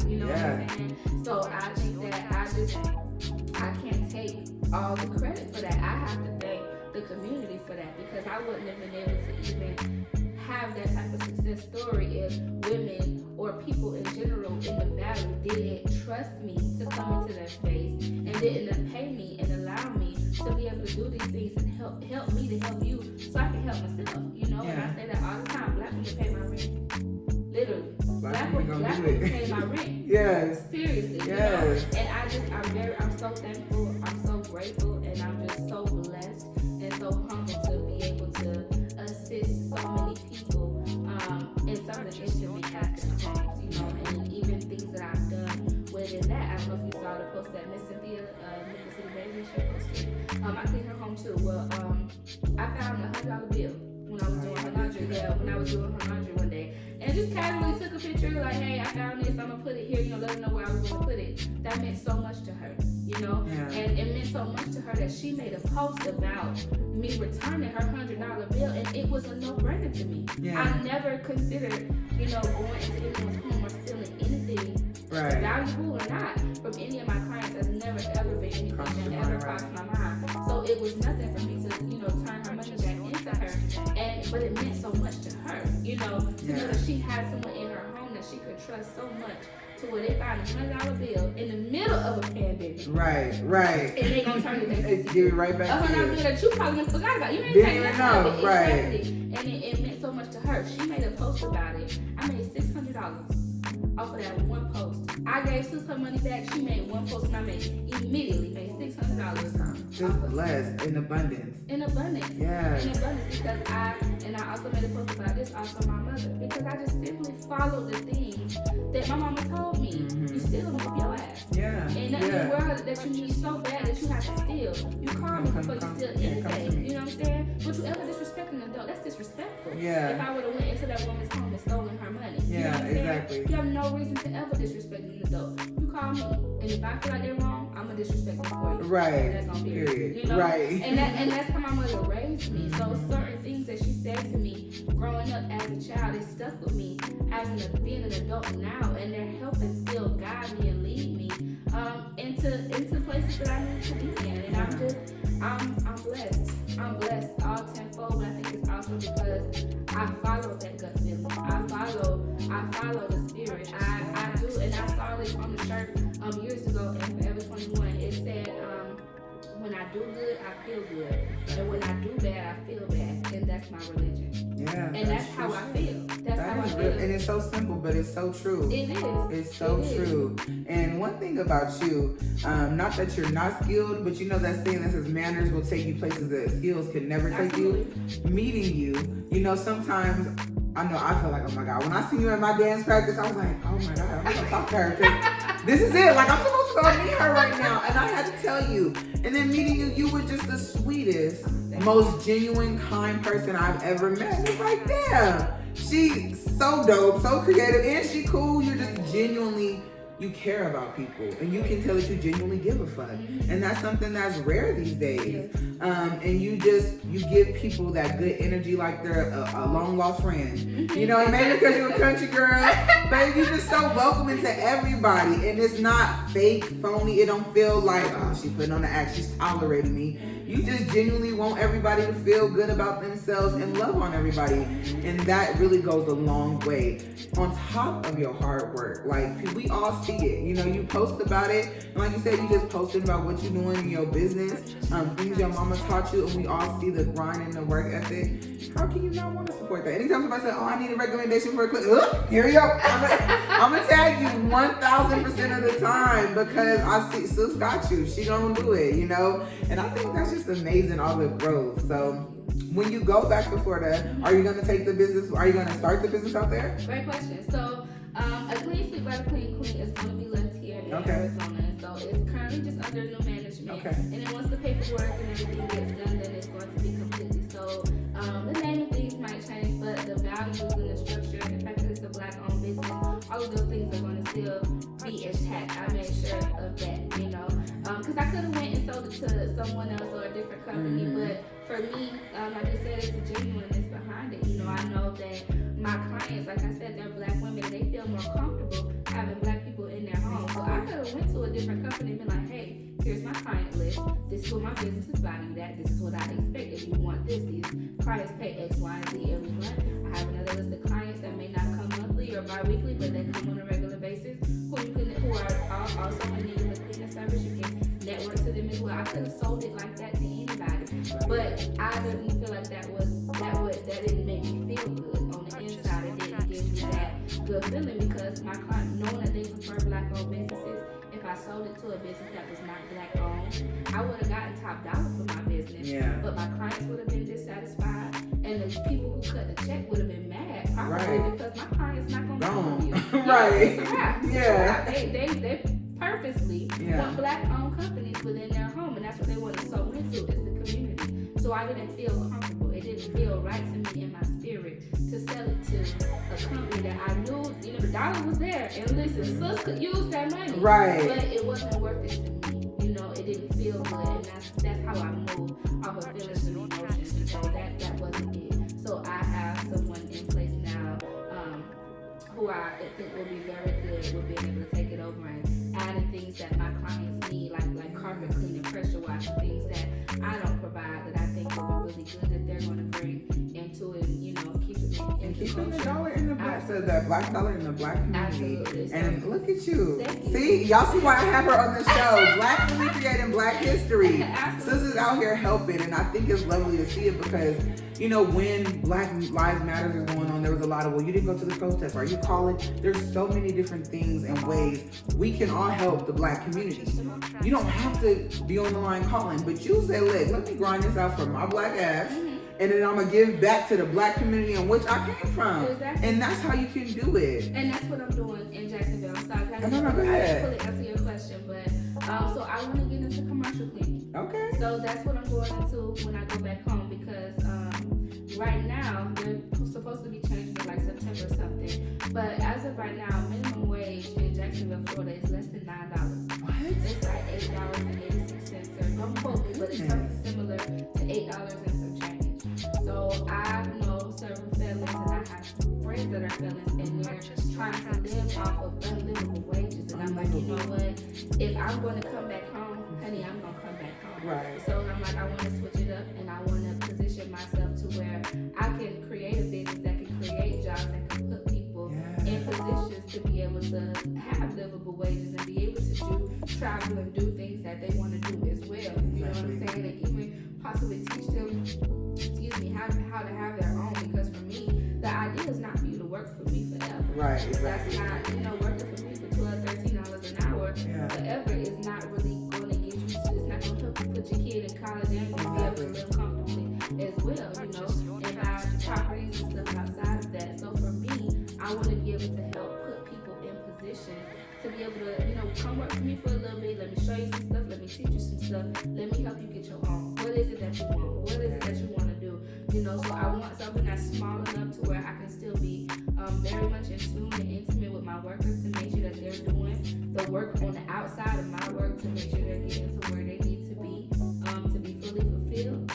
You know what I'm saying? So I think that I can't take all the credit for that. I have to thank the community for that because I wouldn't have been able to even have that type of success story if women or people in general in the valley didn't trust me to come into their space and didn't pay me and allow me to be able to do these things and help me to help you so I can help myself, you know. And I say that all the time, black women pay my rent. Literally. Black women pay my rent. Yes. Seriously. Yes. You know? And I'm so thankful, I'm so grateful, and I'm just so blessed and so humble to be able to assist so many people in some of the intimate aspects of homes, you know, and even things that I've done within that. I don't know if you saw the post that Miss Cynthia, Nickel City Baby, she posted. I cleaned her home too. Well, I found a $100 bill when I was doing her laundry. Yeah, when I was doing her laundry one day. And just casually took a picture, like, hey, I found this, I'm gonna put it here, you know, let her know where I was gonna put it. That meant so much to her, you know? Yeah. And it meant so much to her that she made a post about me returning her $100 bill, and it was a no-brainer to me. Yeah. I never considered, you know, going into anyone's home or stealing anything, valuable or not, from any of my clients. Has never ever been anything that ever crossed my mind. So it was nothing for me to, you know, turn her money back into her, but it meant so much to her, you know, to know that she had someone in her home that she could trust so much to where they found a $100 bill in the middle of a pandemic. Right. And they gonna turn it back. Give it right back to you. $100 bill that you probably forgot about. You ain't didn't even know, right? Exactly. And it meant so much to her. She made a post about it. I made $600 off of that one post. I gave sis her money back. She made one post and I immediately made $600. Just blessed in abundance. In abundance. Yeah. In abundance because I also made a post about this also my mother because I just simply followed the things that my mama told me. Mm-hmm. You still gonna whoop your ass. Yeah. And nothing in the world that you need so bad that you have to steal. You call me before you steal anything. You know what I'm saying? But you ever disrespect an adult, that's disrespectful. Yeah. If I would have went into that woman's home and stolen her money. Yeah, you know what I'm exactly. You have no reason to ever disrespect an adult. You call me, and if I feel like they're wrong, I'm gonna disrespect them for you. Right. That's on period. You know? Right. And that's how my mother raised me. So certain things that she said to me growing up as a child, they stuck with me as being an adult now, and they're helping still guide me and lead me into places that I need to be in. And I'm blessed. I'm blessed all tenfold, but I think it's also because I follow that gut feeling. I follow the spirit. I do, and I saw this on the shirt years ago in Forever 21. It said, when I I do good, I feel good. And when I do bad, I feel bad. And that's my religion. Yeah. And that's how I feel. That's how I feel. And it's so simple, but it's so true. It is. It's so true. And one thing about you, not that you're not skilled, but you know that saying that says manners will take you places that skills can never take you. Meeting you, you know, sometimes I feel like, oh my God, when I see you at my dance practice, I was like, oh my God, I'm gonna talk to her. 'Cause this is it. Like, I'm supposed to go meet her right now. And I had to tell you. And then meeting you, you were just the sweetest, most genuine, kind person I've ever met. And it's like, damn, she's so dope, so creative, and she cool. You're just genuinely, you care about people, and you can tell that you genuinely give a fuck. And that's something that's rare these days. And you give people that good energy like they're a long lost friend. You know, and maybe because you're a country girl, but you're just so welcoming to everybody. And it's not fake, phony. It don't feel like, oh, she's putting on the act, she's tolerating me. You just genuinely want everybody to feel good about themselves and love on everybody. And that really goes a long way. On top of your hard work, like we all see it. You know, you post about it. And like you said, you just posted about what you're doing in your business, things your mama taught you, and we all see the grind and the work ethic. How can you not want to support that? Anytime somebody says, oh, I need a recommendation for a clip, here you go. I'm going to tag you 1,000% of the time because I see Sis got you. She gonna do it, you know? And I think that's just amazing, all the growth. So when you go back to Florida, are you going to take the business? Are you going to start the business out there? Great question. So, a Clean Sweep by the Clean Queen is going to be left here in Arizona. So it's currently just under new management. And then once the paperwork and everything gets done, then it's going to be completely sold. The name of things might change, but the values and the structure and the fact that it's a Black-owned business, all of those things are going to still be intact. I made sure of that, you know, because I could have went and sold it to someone else or a different company, but for me, like you said, it's the genuineness behind it. You know, I know that my clients, like I said, they're Black women, and they feel more comfortable having Black people in their home. So I could have went to a different company and been like, hey, here's my client list. This is what my business is valued at. This is what I expect. If you want this, these clients pay X, Y, and Z every month. I have another list of clients that may not come monthly or bi-weekly, but they come on a regular basis, who are also in need of a cleaning service. You can network to them as well. I could have sold it like that to anybody, but I didn't feel like that didn't make me feel good on the inside. It didn't give me that good feeling because my client, knowing that they prefer Black-owned businesses, if I sold it to a business that was not Black-owned, I would have gotten top dollar for my business. But my clients would have been dissatisfied, and the people who cut the check would have been mad, probably because my client's not going to come with you. It's a wrap. They purposely want Black-owned companies within their home, and that's what they want to sow into, is the community. So I didn't feel comfortable. It didn't feel right to me in my spirit to sell it to a company that I knew, you know, the dollar was there. And listen, Sis could use that money. But it wasn't worth it to me. You know, it didn't feel good. And that's how I move off of feelings and emotions. And so that wasn't it. So I have someone in place now who I think will be very good with being able to take it over and adding things that my clients need, like carpet cleaning, pressure washing, things that I don't provide that I think will be really good that they're going to bring into it, and, you know, keeping the dollar in the Black, so that Black dollar in the Black community. Absolutely. And look at you. See, y'all see why I have her on the show. Black women creating Black history. Sis is out here helping, and I think it's lovely to see it because, you know, when Black Lives Matter is going on, there was a lot of, well, you didn't go to the protest. Are you calling? There's so many different things and ways we can all help the Black community. You don't have to be on the line calling, but you say, look, let me grind this out for my Black ass, and then I'm going to give back to the Black community in which I came from. And that's how you can do it. And that's what I'm doing in Jacksonville. So I go ahead. I didn't fully answer your question, but so I want to get into commercial cleaning. So that's what I'm going into when I go back home because right now they're supposed to be changing it like September or something. But as of right now, minimum wage in Jacksonville, Florida is less than $9. What? It's like $8.86 or don't quote me, but it's something similar to $8 and some change. So I know several felons and I have friends that are felons and they're trying to live off of unlivable wages. And I'm like, you know what? If I'm going to come back home, honey, I'm going to come back home. So I'm like, I want to switch it up and I want to position myself to where I can create a business that can create jobs that can put people in positions to be able to have livable wages and be able to travel and do things that they want to do as well. You know what I'm saying? And even possibly teach them, how to have their own. Because for me, the idea is not for you to work for me forever. Right, exactly. That's not, working for me for $12, $13 an hour forever is not really going to get you to, it's not going to help you put your kid in college and you be able to live comfortably as well, and buy properties and stuff outside of that. So for me, I want to be able to help put people in position to be able to, come work for me for a little bit. Let me show you some stuff. Let me teach you some stuff. Let me help you get your own. What is it that you want? What is it that you want to do? So I want something that's small enough to where I can still be very much in tune and intimate with my workers to make sure that they're doing the work on the outside of my work to make sure they're getting to where they need to be fully fulfilled,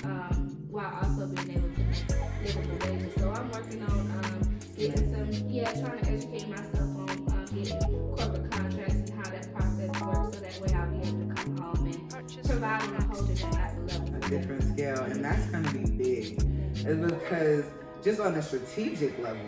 while also being able to make livable wages. So I'm working on getting trying to educate myself on getting corporate contracts and how that process works, so that way I'll be able to come home and provide on a whole different type of level. A different scale, and that's going to be big. It's because just on a strategic level,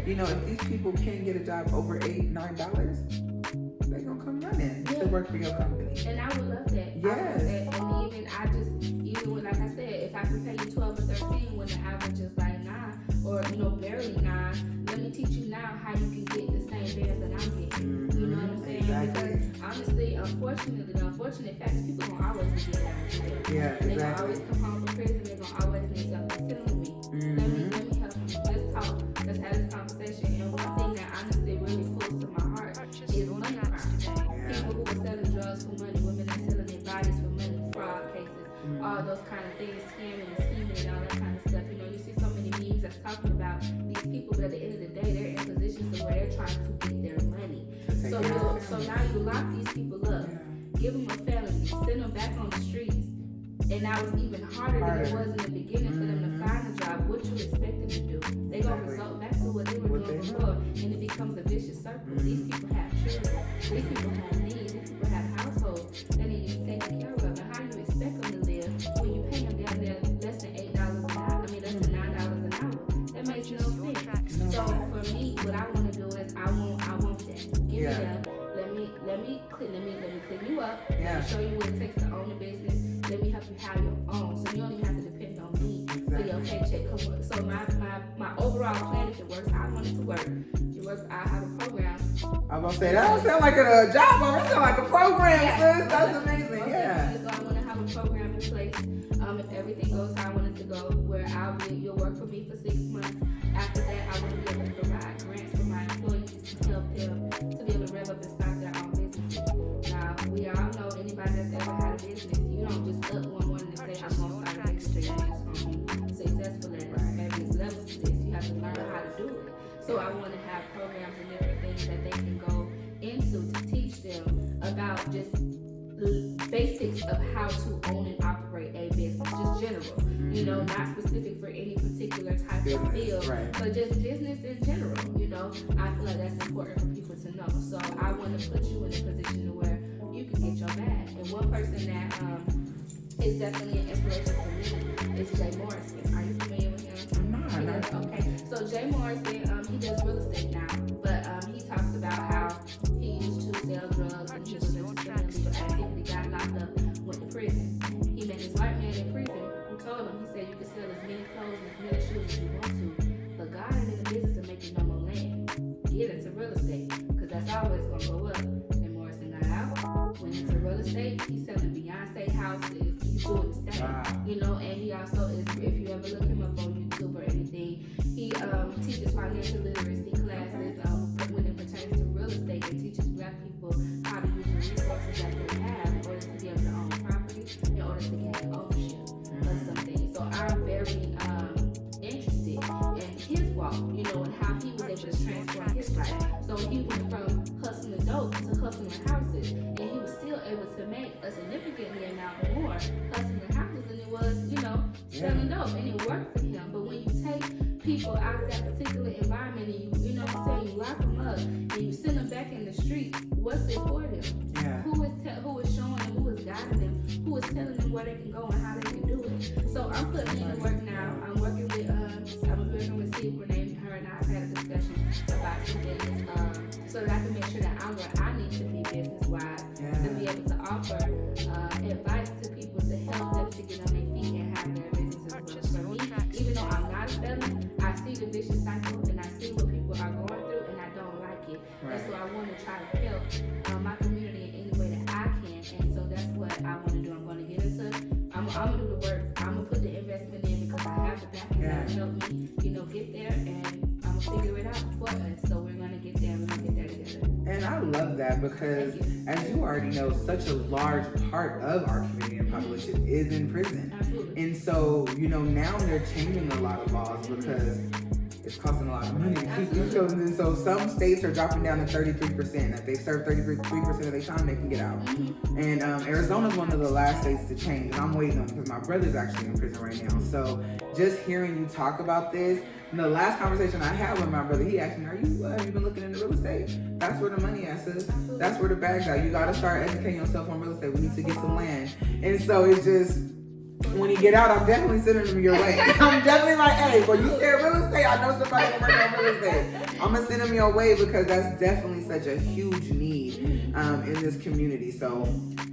if these people can't get a job over $8, $9, they're gonna come running to work for your company. And I would love that. Yes. And even when, like I said, if I can pay you 12 or 13 when the average is like 9 or barely 9, let me teach you now how you can get the same bands that I'm getting. You know what I'm saying? Exactly. Because honestly, unfortunately, the unfortunate fact is people gonna always be getting out of jail. Yeah, exactly. They're gonna always come home from prison. They're gonna always need something to tell me. Let me help you. Let's talk. Let's have this conversation. And one thing that honestly really pulls to my heart is money crime. People who are selling drugs for money, women that are selling their bodies for money, fraud cases, all those kind of things, scamming and scheming and all that kind of stuff. You see so many memes that's talking about these people, but at the end of the day, they're in positions where they're trying to get their money. So now you lock these people up, give them a felony, send them back on the streets. And now it's even harder than it was in the beginning for them to find a job. What you expect them to do? They're going to result back to what they were doing before. And it becomes a vicious circle. These people have children. These people have needs. These people have households that need to be taken care of. And how do you expect them to live when you pay them down there less than $8 an hour? Less than $9 an hour. That makes no sense. So for me, what I want to do is I want that. Give me that. Let me clean you up. Let me show you what it takes to own a business. Let me help you have your own, so you don't even have to depend on me for your paycheck. So my overall plan, if it works, I want it to work. It works. I have a program. I'm gonna say that don't sound like a job, but it sounds like a program, sis. That's amazing. Okay. So I want to have a program in place. If everything goes how I want it to go, where you'll work for me for 6 months. After that, I want to be able to provide grants for my employees to help them to be able to rev up and start their own businesses. Now, we all know anybody that's ever had a business, you don't just up one morning and say, I'm going to start a business and it's going to be successful at various levels to this. You have to learn how to do it. So I want to have programs and different things that they can go into to teach them about just basics of how to own and operate a business, just general, not specific for any particular type of field, but just business in general, I feel like that's important for people to know. So I want to put you in a position to where you can get your bag. And one person that is definitely an inspiration for me is Jay Morrison. Are you familiar with him? No. Okay. So Jay Morrison, he does real estate now, but he talks about how he used to sell drugs and he was into some illegal activity, got locked up, went to prison. He met this white man in prison who told him, he said, you can sell as many clothes and as many shoes as you want to, but God ain't in the business of making no more land. Get into real estate, because that's always going to go up. And Morrison got out, went into real estate, he's selling Beyonce houses, he's doing his thing, and he also is, if you ever look him up on YouTube or anything, he teaches financial literacy classes when it pertains to real estate, and teaches black people how to use the resources that they have in order to be able to own property, in order to gain ownership of something. So I'm very interested in his walk, and how he was able to transform his life. So he went from hustling dope to hustling houses, and he was still able to make a significantly amount more hustling houses than it was, selling dope, and it worked for him. But when you take people out of that particular environment and you lock them up and you send them back in the street, what's it for them? Yeah. Who is showing them, who is guiding them, who is telling them where they can go and how they can do it? So I'm putting in the work now. I'm working with Steve Renee, her and I have had a discussion about some things, so that I can make sure that offer advice to people to help them to get on their feet and have their businesses. For me, even though I'm not a felon, I see the vicious cycle and I see what people are going through and I don't like it. Right. And so I want to try to help my community in any way that I can. And so that's what I want to do. I'm going to get into, I'm going to do the work. I'm going to put the investment in because I have the backing that will help me, get there, and I'm going to figure it out for us. So we're going to get there and we're going to get there together. And I love that because, as you already know, such a large part of our community and population is in prison. Absolutely. And so, now they're changing a lot of laws because it's costing a lot of money to keep these children. And so some states are dropping down to 33%. If they serve 33% of their time, they can get out. And Arizona's one of the last states to change. And I'm waiting on it because my brother's actually in prison right now. So just hearing you talk about this, the last conversation I had with my brother, he asked me, you been looking into real estate? That's where the money is, sis. That's where the bag's at. You got to start educating yourself on real estate. We need to get some land. And so it's just, when you get out, I'm definitely sending them your way. I'm definitely like, hey, well, you said real estate. I know somebody can work on real estate. I'm going to send them your way because that's definitely such a huge need in this community. So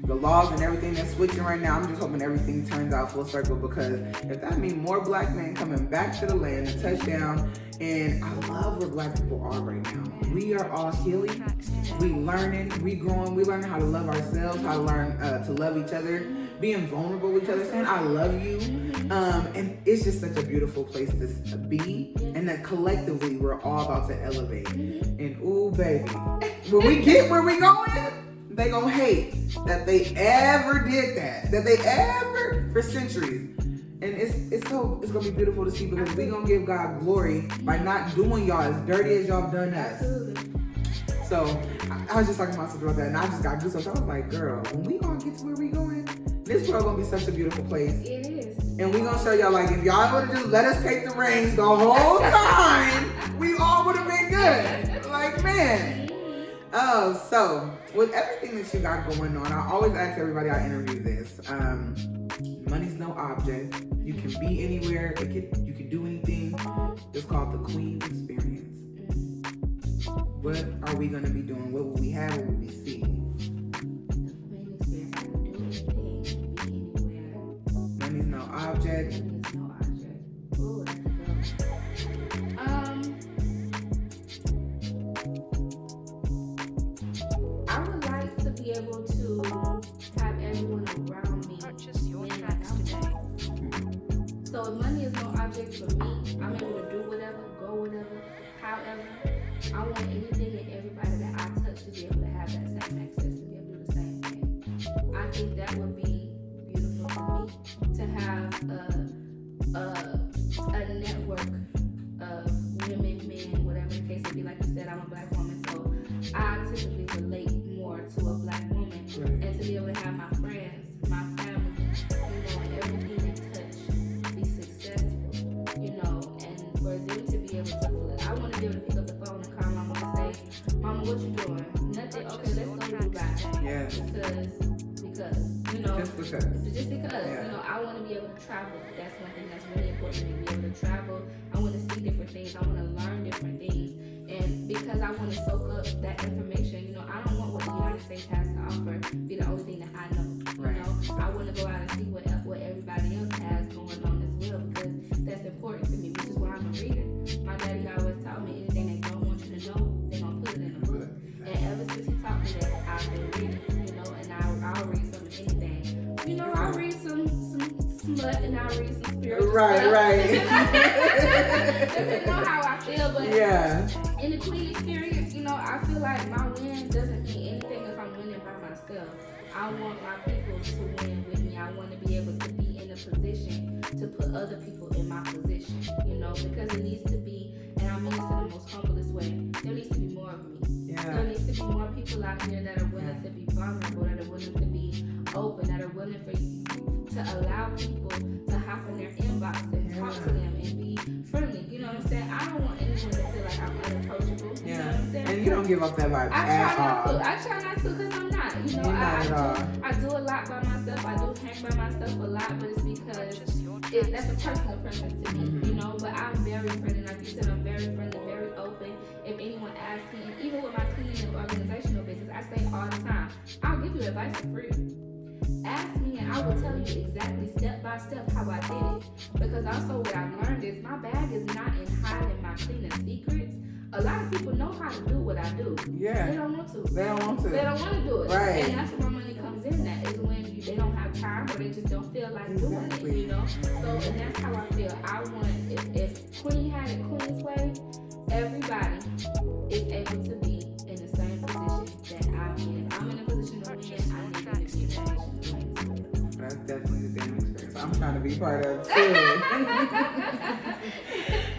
the laws and everything that's switching right now, I'm just hoping everything turns out full circle because if that means more black men coming back to the land, a touchdown, and I love where black people are right now. We are all healing. We learning, we growing, we learning how to love ourselves, how to learn to love each other, being vulnerable with each other, saying I love you. And it's just such a beautiful place to be. And that collectively we're all about to elevate. And ooh, baby, when we get where we going, they gonna hate that they ever did that they ever, for centuries. And it's gonna be beautiful to see because we gonna give God glory by not doing y'all as dirty as y'all done us. Absolutely. So I was just talking to my sister about that, and I just got goosebumps. I was like, girl, when we all get to where we going, this world gonna be such a beautiful place. It is. And we gonna show y'all, like, if y'all would have just let us take the reins the whole time, we all would have been good. Like, man. Oh, so with everything that you got going on, I always ask everybody I interview this. Money's no object. You can be anywhere. You can do anything. It's called the Queen Experience. What are we going to be doing? What will we have? What will we see? The Queen Experience. I can do anything, be anywhere. Money's no object. Money is no object. Ooh, that's good. I would like to be able to have everyone around me win like I'm winning. So if money is no object for me, I'm able to do whatever, go whatever, however. I want anything and everybody that I touch to be able to have that same access, to be able to do the same thing. I think that would be beautiful for me, to have a network of women, men, whatever the case may be. Like you said, I'm a black woman, so I typically relate more to a black woman. And to be able to have my friends, my family, and everything they touch be successful, and for them to be able to, I want to be able to pick up the phone and call mama and say, Mama, what you doing? Nothing. Okay, let's go to Dubai. Yeah. Because Just because. Yeah. I want to be able to travel. That's one thing that's really important to me. Be able to travel. I want to see different things. I want to learn different things. And because I want to soak up that information, I don't want what the United States has to offer be the only thing that I know. I want to go out and see what everybody else has going on as well, because that's important to me, which is why I'm a reader. My daddy always taught me anything they don't want you to know, they're going to put it in a book. And ever since he taught me that, I've been reading, and I'll read some of anything. I'll read some smut and I'll read some spiritual stuff. Right. Depending on how I feel, but in the Queen Experience, I feel like my win doesn't mean anything if I'm winning by myself. I want my people to win with me. I want to be able to be in a position to put other people in my position, because it needs to be, and I mean this in the most humblest way, there needs to be more of me. There needs to be more people out here that are willing to be vulnerable, that are willing to be open, that are willing for you to allow people to hop in their inbox and talk to them and be friendly. You know what I'm saying? I don't want anyone to feel like I'm unapproachable. You know what I'm saying? And you don't give off that vibe at all. I try not to because I'm not. I do a lot by myself. I do hang by myself a lot, but it's because that's a personal preference to me. But I'm very friendly. Like you said, I'm very friendly, very open. If anyone asks me, and even with my cleaning and organizational business, I say all the time, I'll give you advice for free. Ask me and I will tell you exactly step by step how I did it. Because also what I've learned is my bag is not in hiding my cleaning secrets. A lot of people know how to do what I do. Yeah. They don't want to. They don't want to. They don't want to do it. Right. And that's where my money comes in at, is when they don't have time or they just don't feel like doing it, you know? So, and that's how I feel. I want, if Queen had it Queen's way, everybody is able to be in the same position that I'm in. If I'm in a position to win, I need to be in a position to win. That's definitely the damn experience I'm trying to be part of too.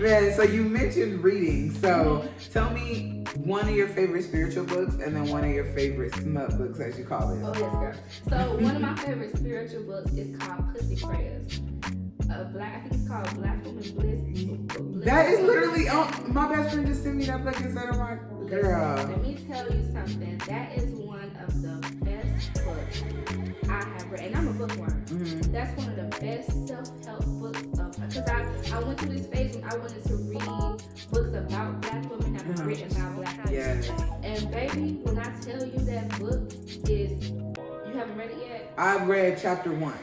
Man, so you mentioned reading. So tell me one of your favorite spiritual books and then one of your favorite smut books, as you call it. Oh, yes, girl. So one of my favorite spiritual books is called Pussy Prayers. I think it's called Black Woman Bliss. That is literally, my best friend just sent me that book instead of my girl. Let me tell you something. That is one of the best books I have read. And I'm a bookworm. Mm-hmm. That's one of the best self-help books. Because I went through this phase when I wanted to read books about Black women that were written about Black women. Yes. And baby, when I tell you that book is, you haven't read it yet? I read chapter 1.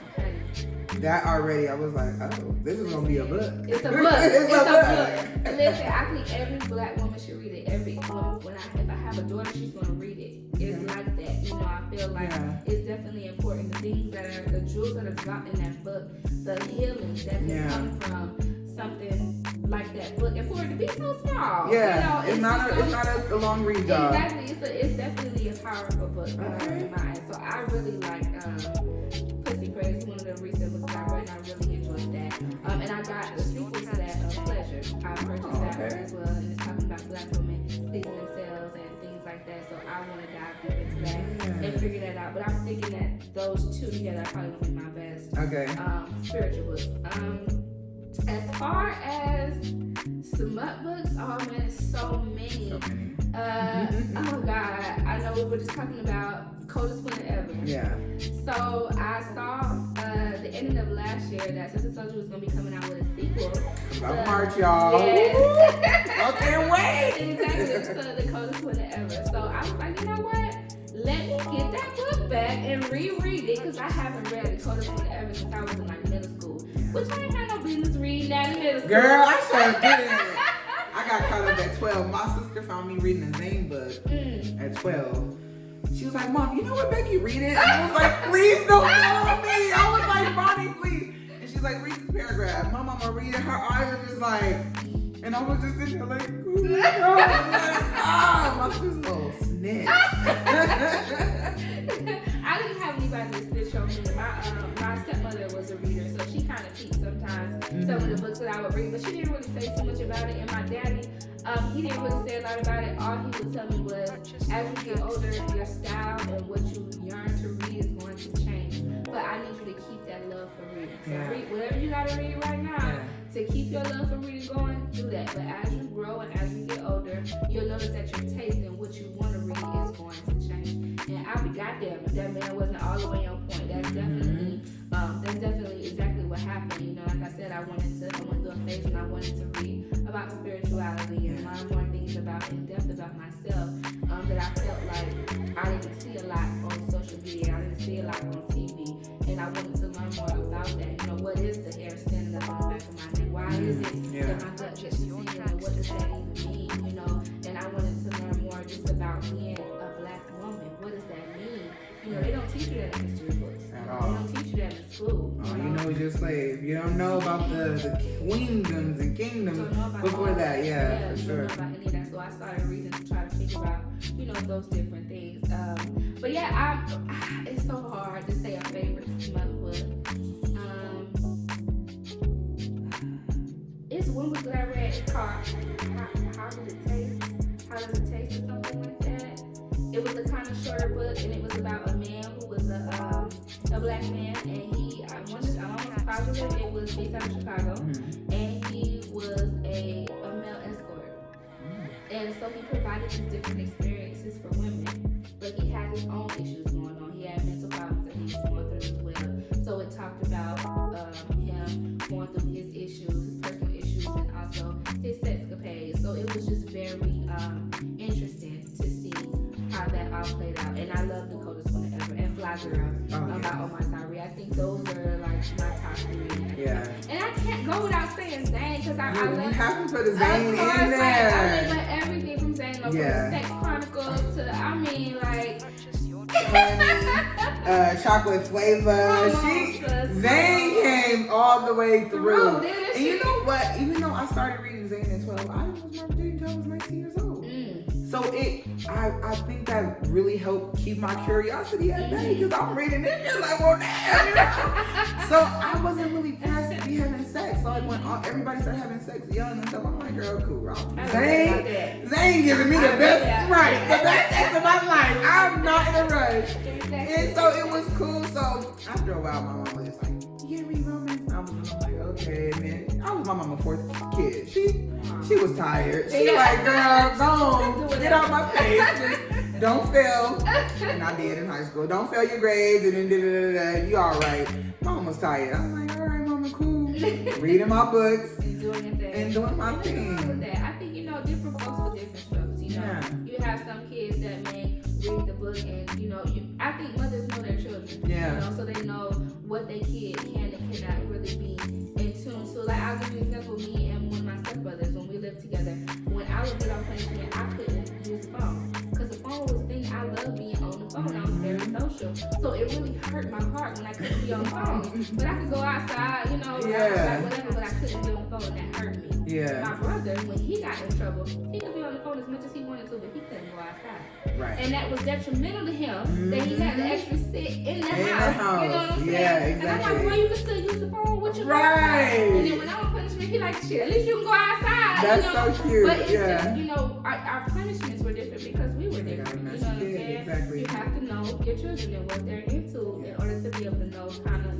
That already, I was like, oh, this is gonna be a book. It's a book. It's a book. Listen, I think every Black woman should read it. Every woman, if I have a daughter, she's gonna read it. It's like that. You know, I feel like it's definitely important. The things that are, the jewels that are dropped in that book, the healing that can come from something like that book, and for it to be so small. Yeah, you know, it's not a long read, y'all. Exactly. It's definitely a powerful book in my eyes. So I really like Pussy Prayers, one of the recent books I read, and I really enjoyed that. And I got the sequel to that, Pleasure. I purchased that one as well, and it's talking about Black women pleasing themselves and things like that. So I want to dive deep into that and figure that out. But I'm thinking that those two together are probably gonna be my best spiritual books. As far as smut books, oh man, it's so many. Oh God, I know we were just talking about Coldest Winter Ever. Yeah. So I saw the ending of last year that Sister Soldier was gonna be coming out with a sequel. About March, y'all. Yes. I can't wait. Exactly. So the Coldest Winter Ever. So I was like, you know what? Let me get that book back and reread it, because I haven't read the Coldest Winter Ever since I was in like middle school. Which I ain't had no business reading that in middle school. Girl, I sure did. I got caught up at 12. My sister found me reading the Zane book at 12. She was like, Mom, you know what, Becky, read it? And I was like, please don't tell me. I was like, Bonnie, please. And she's like, read this paragraph. My mama read it. Her eyes are just like, and I was just sitting there like, ooh, my sister's little snitch. I didn't have anybody to snitch on me. My stepmother was a reader, so she kind of peeped sometimes some of the books that I would read, but she didn't really say too much about it. And my daddy, he didn't really say a lot about it. All he would tell me was, as you get older, your style and what you yearn to read is going to change. But I need you to keep that love for reading. So read whatever you gotta read right now to keep your love for reading going. Do that. But as you grow and as you get older, you'll notice that your taste and what you want to read is going to change. And I'll be goddamn if that man wasn't all the way on point. That's definitely exactly what happened. You know, like I said, I went through a phase when I wanted to read about spirituality and learn more things in depth about myself that I felt like I didn't see a lot on social media. I didn't see a lot on TV, and I wanted to learn more about that. You know, what is the hair standing up on the back of my neck? Why is it that my gut gets seen, and what does that even mean? You know, and I wanted to learn more just about being a Black woman. What does that mean? You know, they don't teach you that in history books. At all. They don't teach you that in school. All you know is your slave. You don't know about the queendoms and kingdoms before that. Yeah, for sure. Don't know about any of that. So I started reading to try to figure out, you know, those different things. But yeah, it's so hard to say a favorite smut book. It's one book that I read. It's called How Does It Taste? How Does It Taste? Or something like that. It was a kind of shorter book, and it was about a man who was a Black man, and I'm almost positive it was based out of Chicago, and he was a male escort. And so he provided these different experiences for women, but he had his own issues going on. He had mental problems that he was going through as well. So it talked about him going through his issues, his personal issues, and also his sexcapades. So it was just very interesting to see how that all played out. And I love the Coldest Winter Ever. And Fly Girl by Omar Syrie. I think those are like my top 3. Yeah. And I can't go without saying Zane because I love. You have to put a Zane in there. Like, I mean, like everything from Zane, from the Sex Chronicles to I mean like. Honey, chocolate flavor. Zane came all the way through. And you know what? Even though I started reading Zane at 12, I was Mark Jane until I was 19 years old. So I think that really helped keep my curiosity at bay because I'm reading it and like, well, damn. So I wasn't really pressed to be having sex. So like when everybody started having sex young and stuff, I'm like, girl, cool, wrong. Zane giving me the best, right? The best sex of my life. I'm not in a rush. And so it was cool. So after a while, my mom was just like, you read romance novels? I'm like, okay. And then I was my mama's 4th kid. She was tired. She like, girl, go get out my face. Just don't fail. And I did in high school. Don't fail your grades and then you all right. Mom was tired. I'm like, all right, mama, cool. Reading my books and doing my thing. I think different folks with different struggles. You have some kids that may read the book and I think mothers know their children. Yeah. So they know what their kid can and cannot really be in tune. So like I'll give you an example. Me and one of my stepbrothers when we lived together. When I would get on punishment, I couldn't use the phone because the phone was the thing. I loved being on the phone. I was very social, so it really hurt my heart when I couldn't be on the phone. But I could go outside, like whatever. But I couldn't be on the phone, and that hurt me. Yeah. My brother, when he got in trouble, he could be on the phone as much as he wanted to, but he couldn't go outside. Right. And that was detrimental to him that he had to actually sit in the house. You know what I'm saying? Yeah, exactly. And I'm like, well, you can still use the phone with your right. And then when I was punishment, he like, shit, at least you can go outside. That's so cute. But it's just, our punishments were different because we were different. You know what I'm saying? Exactly. You have to know your children and what they're into in order to be able to know kind of,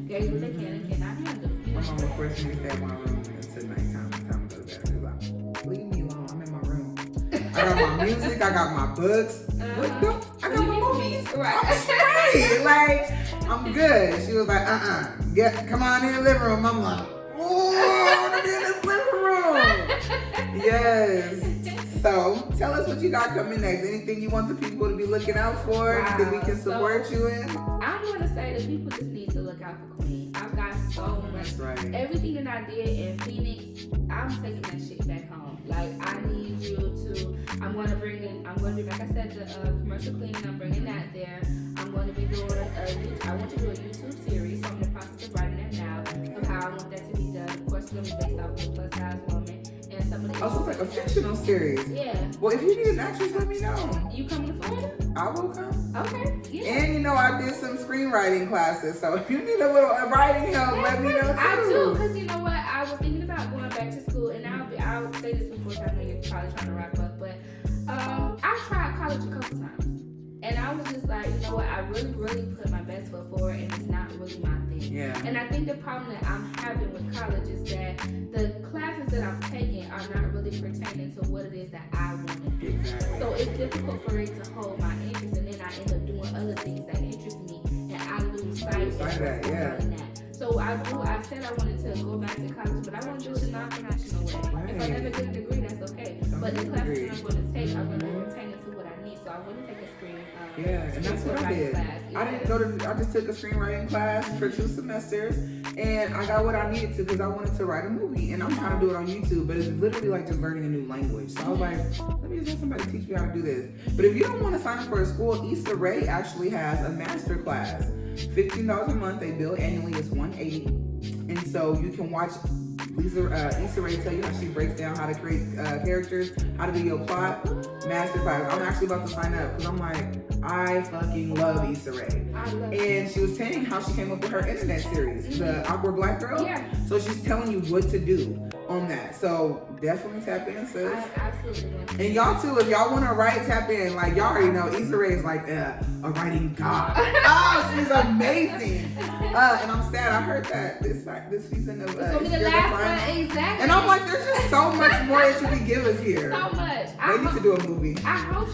gauge what they can and cannot handle. My mom would force me to stay in my room until nighttime. Time to go to bed. Because I'm, leave me alone. I'm in my room. I got my music. I got my books. I got my movies. Right. I'm straight. Like, I'm good. She was like, come on in the living room. I'm like, oh, I want to be in this living room. Yes. So, tell us what you got coming next. Anything you want the people to be looking out for? That we can support you in? I'm going to say that people just need to look out for Queen. I've got so much. Right. Everything that I did in Phoenix, I'm taking that shit back home. Like, I need you to, I'm going to do, like I said, the commercial cleaning, I'm bringing that there. I'm going to be doing I want to do a YouTube series, so I'm in the process of writing that now, of how I want that to be done. Of course, it's going to be based off of a plus size woman. And some of the so it's like a fictional series. Yeah. Well, if you need an actress, let me know. You coming to Florida? I will come. Okay. Yeah. And I did some screenwriting classes, so if you need a little writing help, let me know too. I do, because you know what? I was thinking about going back to school, and I'll say this before I know you're probably trying to wrap up, but I tried college a couple times. And I was just like, you know what? I really, really put my best foot forward, and it's not really my thing. Yeah. And I think the problem that I'm having with college is that the classes that I'm taking are not really pertaining to what it is that I want to do. Exactly. So it's difficult for it to hold my interest, and then I end up doing other things that interest me, and I lose sight of that. So I said I wanted to go back to college, but I want to do it the non-conventional way. Right. If I never get a degree, that's okay. But the classes I'm going to take are going to be pertaining to what I need. So I wouldn't take a screen. And that's what I did. Class. I just took a screenwriting class for 2 semesters, and I got what I needed to because I wanted to write a movie, and I'm trying to do it on YouTube, but it's literally like just learning a new language. So I was like, let me just have somebody teach me how to do this. But if you don't want to sign up for a school, Issa Rae actually has a master class. $15 a month. They bill annually. It's $180, and so you can watch Issa Rae tell you how she breaks down how to create characters, how to do your plot. Master class. I'm actually about to sign up because I'm like, I fucking love Issa Rae. And she was saying how she came up with her internet series, the Awkward Black Girl. Yeah. So she's telling you what to do on that. So definitely tap in, sis. Absolutely. And y'all too, if y'all want to write, tap in. Like y'all already know, Issa Rae is like a writing god. Oh, she's amazing. And I'm sad. I heard that this season of it's gonna be the last one, exactly. And I'm like, there's just so much more that you can give us here. So much. They need to do a movie. I hope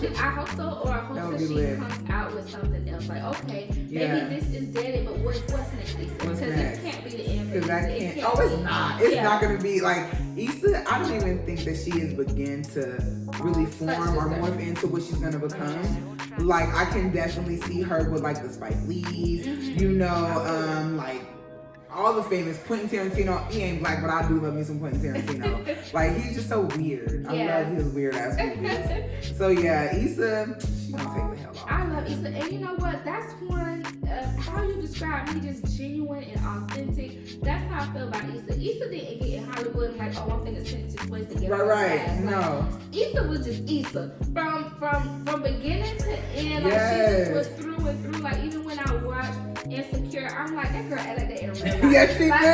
so, or I hope that she comes out with something else. Like, okay, maybe this is dead, but what's next? Because this can't be the end. Because that can't. It's not. It's not gonna be like Issa. I don't even think that she has begun to really form or morph into what she's gonna become. like I can definitely see her with like the Spike Lees, you know, like all the famous Quentin Tarantino. He ain't black, but I do love me some Quentin Tarantino. Like he's just so weird. I love his weird ass movies. So yeah, Issa, she gonna take the hell off. I love Issa, and you know what? That's one. How you describe me, just genuine and authentic. That's how I feel about Issa. Issa didn't get in Hollywood and like, oh, I'm finna send this place to get Right. No. Issa was just Issa from beginning to end. Like she just was through and through. Like even when I watched Insecure, I'm like, that girl act like that in real life. Yes, she like, do.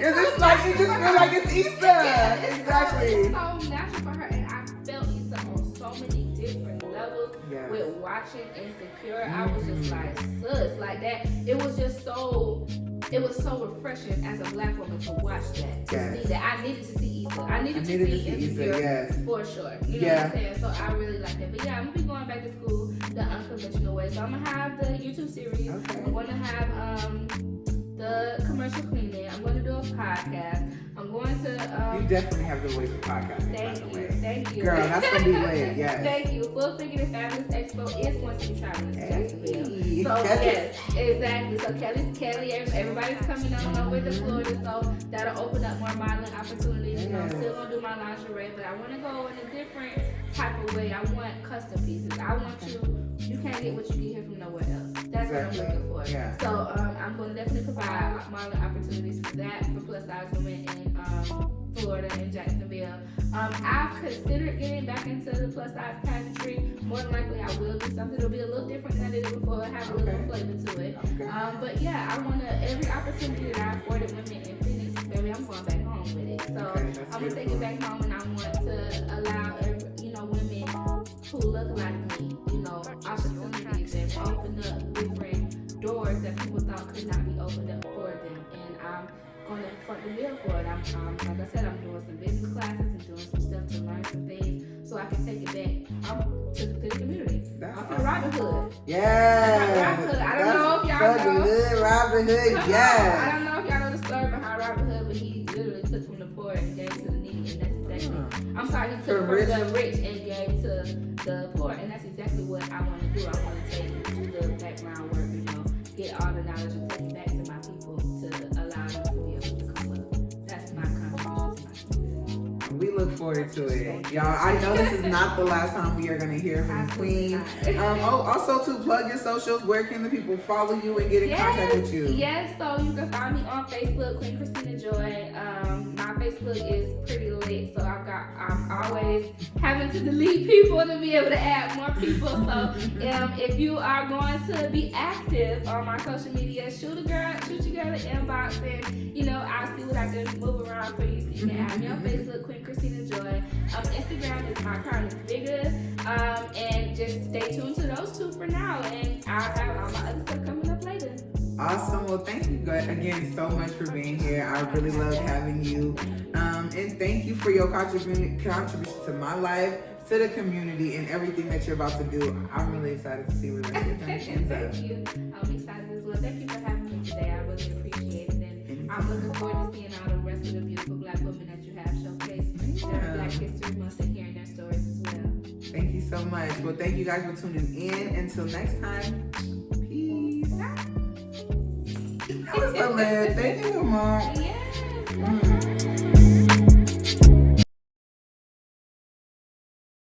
It just feel like it's Issa. Yeah, Exactly. It's so natural for her, and I felt Issa on so many different levels. With watching Insecure, I was just like, sus, like that. It was just so. It was so refreshing as a black woman to watch that. To see that. I needed to see Issa. I needed to see Insecure for sure. You know what I'm saying? So I really like that. But yeah, I'm gonna be going back to school the unconventional way. So I'm gonna have the YouTube series. Okay. I'm gonna have the commercial cleaning. I'm gonna do a podcast. I'm going to you definitely have the voice for podcasting. Thank you. Girl, that's gonna be lit, yes. Thank you. Full Figure Fabulous Expo is going to be traveling to Jacksonville. So yes, exactly. So Kelly, everybody's coming on over to Florida, so that'll open up more modeling opportunities. You know, I'm still gonna do my lingerie, but I wanna go in a different type of way. I want custom pieces. I want you can't get what you get here from nowhere else. That's what I'm looking for. Yeah. So I'm going to definitely provide modeling opportunities for that for plus size women in Florida and Jacksonville. I've considered getting back into the plus size pageantry. More than likely, I will do something. It'll be a little different than I did before. Have a little flavor to it. But yeah, I want to every opportunity that I afforded women in Phoenix, baby, I'm going back home with it. So I'm gonna take it back home, and I want to allow women who look like me, opportunities and open up different doors that people thought could not be opened up for them. And I'm going to front the bill for it. I'm like I said, I'm doing some business classes and doing some stuff to learn some things so I can take it back to the community. I'm from Robin Hood. Yeah. I don't know if y'all know. Robin Hood, yeah. I don't know if y'all know the story behind Robin Hood, but he literally took from the poor and gave to the needy, and that's exactly. I'm sorry, he took from the rich and gave to the poor, and that's exactly what I want to do. I want to do the background work, get all the knowledge and take it back to my people to allow them to be able to come up. That's my contribution to my community. We look forward to it. Y'all, I know this is not the last time we are going to hear from Queen. Also, to plug your socials, where can the people follow you and get in contact with you? Yes, so you can find me on Facebook, Queen Christina Joy. My Facebook is pretty lit, so I'm always having to delete people to be able to add more people. So if you are going to be active on my social media, shoot your girl an inbox, and I'll see what I can move around for you. So you can add me on Facebook, Queen Christina Joy. Instagram is my current figure. And just stay tuned to those two for now, and I'll have all my other stuff coming up later. Awesome. Well, thank you again so much for being here. I really loved having you. And thank you for your contribution to my life, to the community, and everything that you're about to do. I'm really excited to see where this ends up. Thank you. I'm excited as well. Thank you for having me today. I really appreciate it. And I'm looking forward to seeing all the rest of the beautiful black women that you have showcased during Black History Month and hearing their stories as well. Thank you so much. Well, thank you guys for tuning in. Until next time, peace. That was so lit. Thank you, Mom. Yes.